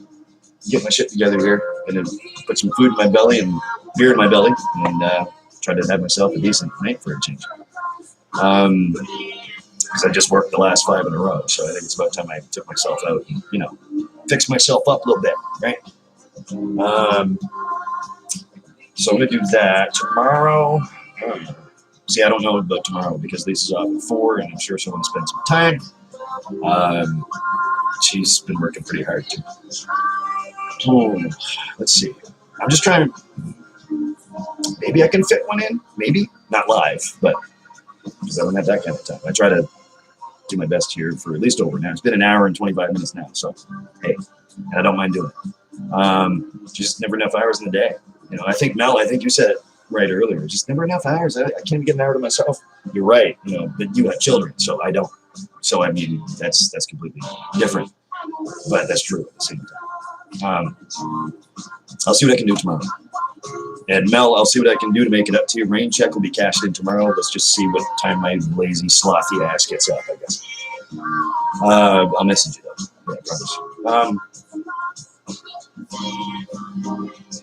get my shit together here, and then put some food in my belly and beer in my belly, and try to have myself a decent night for a change. Because I just worked the last 5 in a row, so I think it's about time I took myself out and, you know, fix myself up a little bit, right? So I'm going to do that tomorrow. See, I don't know about tomorrow because Lisa's off at 4, and I'm sure she'll want to spend some time. She's been working pretty hard, too. Let's see. I'm just trying to... Maybe I can fit one in. Maybe. Not live, but... Because I don't have that kind of time. I try to do my best here for at least over now. It's been an hour and 25 minutes now, so hey, and I don't mind doing it. Just never enough hours in the day. You know, I think Mel, you said it right earlier. Just never enough hours. I can't even get an hour to myself. You're right. You know, but you have children, so I don't. So I mean, that's completely different, but that's true at the same time. I'll see what I can do tomorrow. And Mel, I'll see what I can do to make it up to you. Rain check will be cashed in tomorrow. Let's just see what time my lazy, slothy ass gets up, I guess. I'll message you though. Yeah, I promise.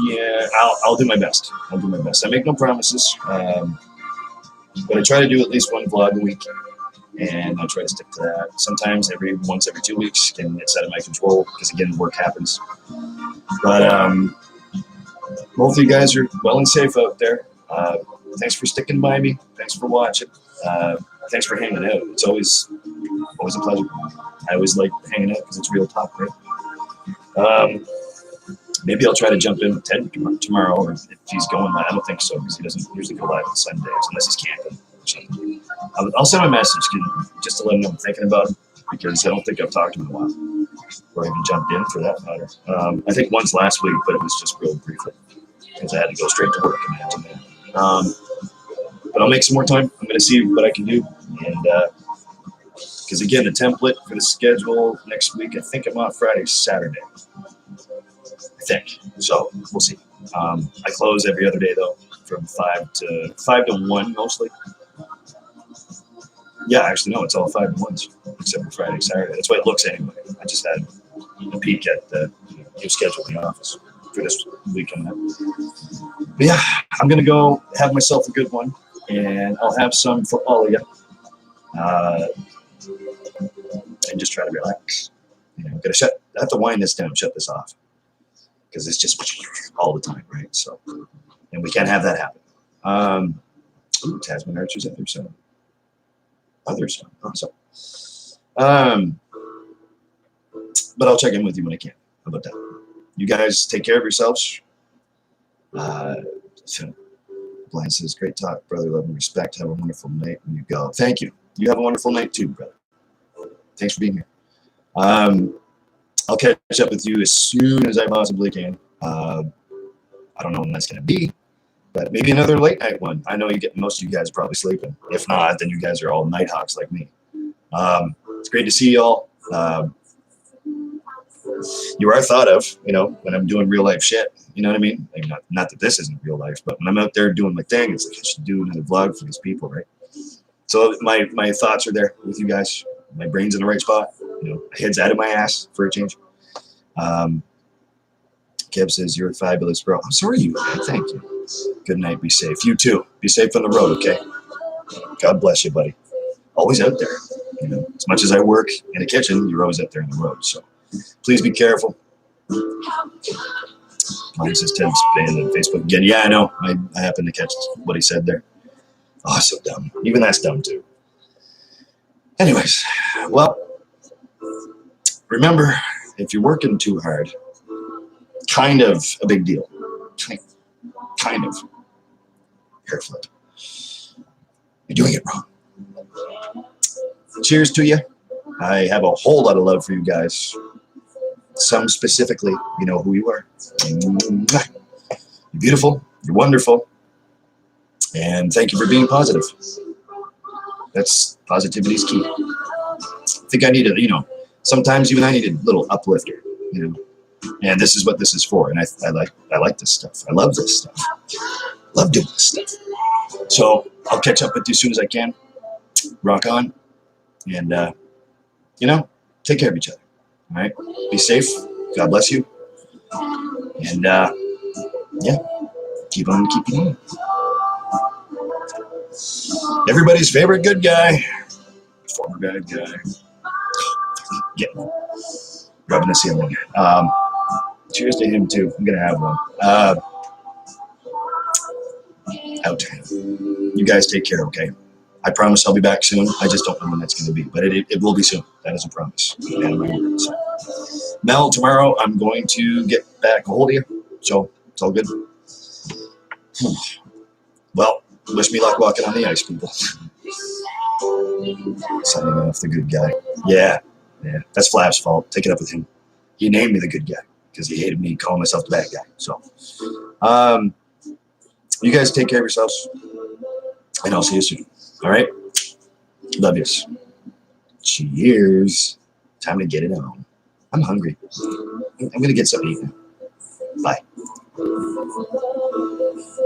Yeah, I'll do my best. I'll do my best. I make no promises, but I try to do at least one vlog a week, and I try to stick to that. Sometimes once every 2 weeks, and it's out of my control because again, work happens. But hopefully you guys are well and safe out there. thanks for sticking by me. Thanks for watching. Thanks for hanging out. It's always a pleasure. I always like hanging out because it's real talk, right? Maybe I'll try to jump in with Ted tomorrow, or if he's going live. I don't think so, because he doesn't usually go live on Sundays unless he's camping or something. I'll send him a message just to let him know I'm thinking about him, because I don't think I've talked to him in a while, or even jumped in for that matter. I think once last week, but it was just real briefly because I had to go straight to work. Imagine that. But I'll make some more time. I'm going to see what I can do, and because again, the template for the schedule next week, I think I'm off Friday, Saturday. I think so. We'll see. I close every other day though, from 5 to 1 mostly. Yeah, actually no, it's all 5 to 1s except for Friday, Saturday. That's what it looks anyway. I just had a peek at the new schedule in the office for this week coming up. But yeah, I'm gonna go have myself a good one, and I'll have some for all of you, and just try to relax. I have to wind this down, shut this off, because it's just all the time, right? So, and we can't have that happen. Tasman Archer's at their son. Others, awesome. But I'll check in with you when I can. How about that? You guys take care of yourselves. Blind says, great talk, brother. Love and respect. Have a wonderful night when you go. Thank you. You have a wonderful night too, brother. Thanks for being here. I'll catch up with you as soon as I possibly can. I don't know when that's going to be, but maybe another late night one. I know most of you guys are probably sleeping. If not, then you guys are all night hawks like me. It's great to see y'all. You are thought of, when I'm doing real life shit. You know what I mean? Like not that this isn't real life, but when I'm out there doing my thing, it's like I should do another vlog for these people, right? So my thoughts are there with you guys. My brain's in the right spot. Head's out of my ass for a change. Kev says, you're fabulous, bro. I'm sorry, you. Thank you. Good night. Be safe. You too. Be safe on the road, okay? God bless you, buddy. Always out there. As much as I work in a kitchen, you're always out there on the road. So please be careful. Mine says Ted's banned on Facebook again. Yeah, I know. I happened to catch what he said there. Oh, so dumb. Even that's dumb too. Anyways, well, remember, if you're working too hard, kind of a big deal. Kind of. Hair flip. You're doing it wrong. Cheers to you. I have a whole lot of love for you guys. Some specifically, you know who you are. You're beautiful. You're wonderful. And thank you for being positive. Positivity's key. I think I need sometimes even I need a little uplifter, and this is what this is for. And I like this stuff. I love this stuff. Love doing this stuff. So I'll catch up with you as soon as I can. Rock on. And, take care of each other. All right. Be safe. God bless you. And, keep on keeping on. Everybody's favorite good guy. Former bad guy. Yeah. Rubbing the ceiling. Cheers to him, too. I'm going to have one. Out. You guys take care, okay? I promise I'll be back soon. I just don't know when that's going to be, but it will be soon. That is a promise. Mel, tomorrow I'm going to get back a hold of you, so it's all good. Well, wish me luck walking on the ice, people. Signing off the good guy. Yeah, that's Flav's fault. Take it up with him. He named me the good guy because he hated me calling myself the bad guy. So, you guys take care of yourselves, and I'll see you soon. All right? Love yous. Cheers. Time to get it on. I'm hungry. I'm going to get something to eat now. Bye.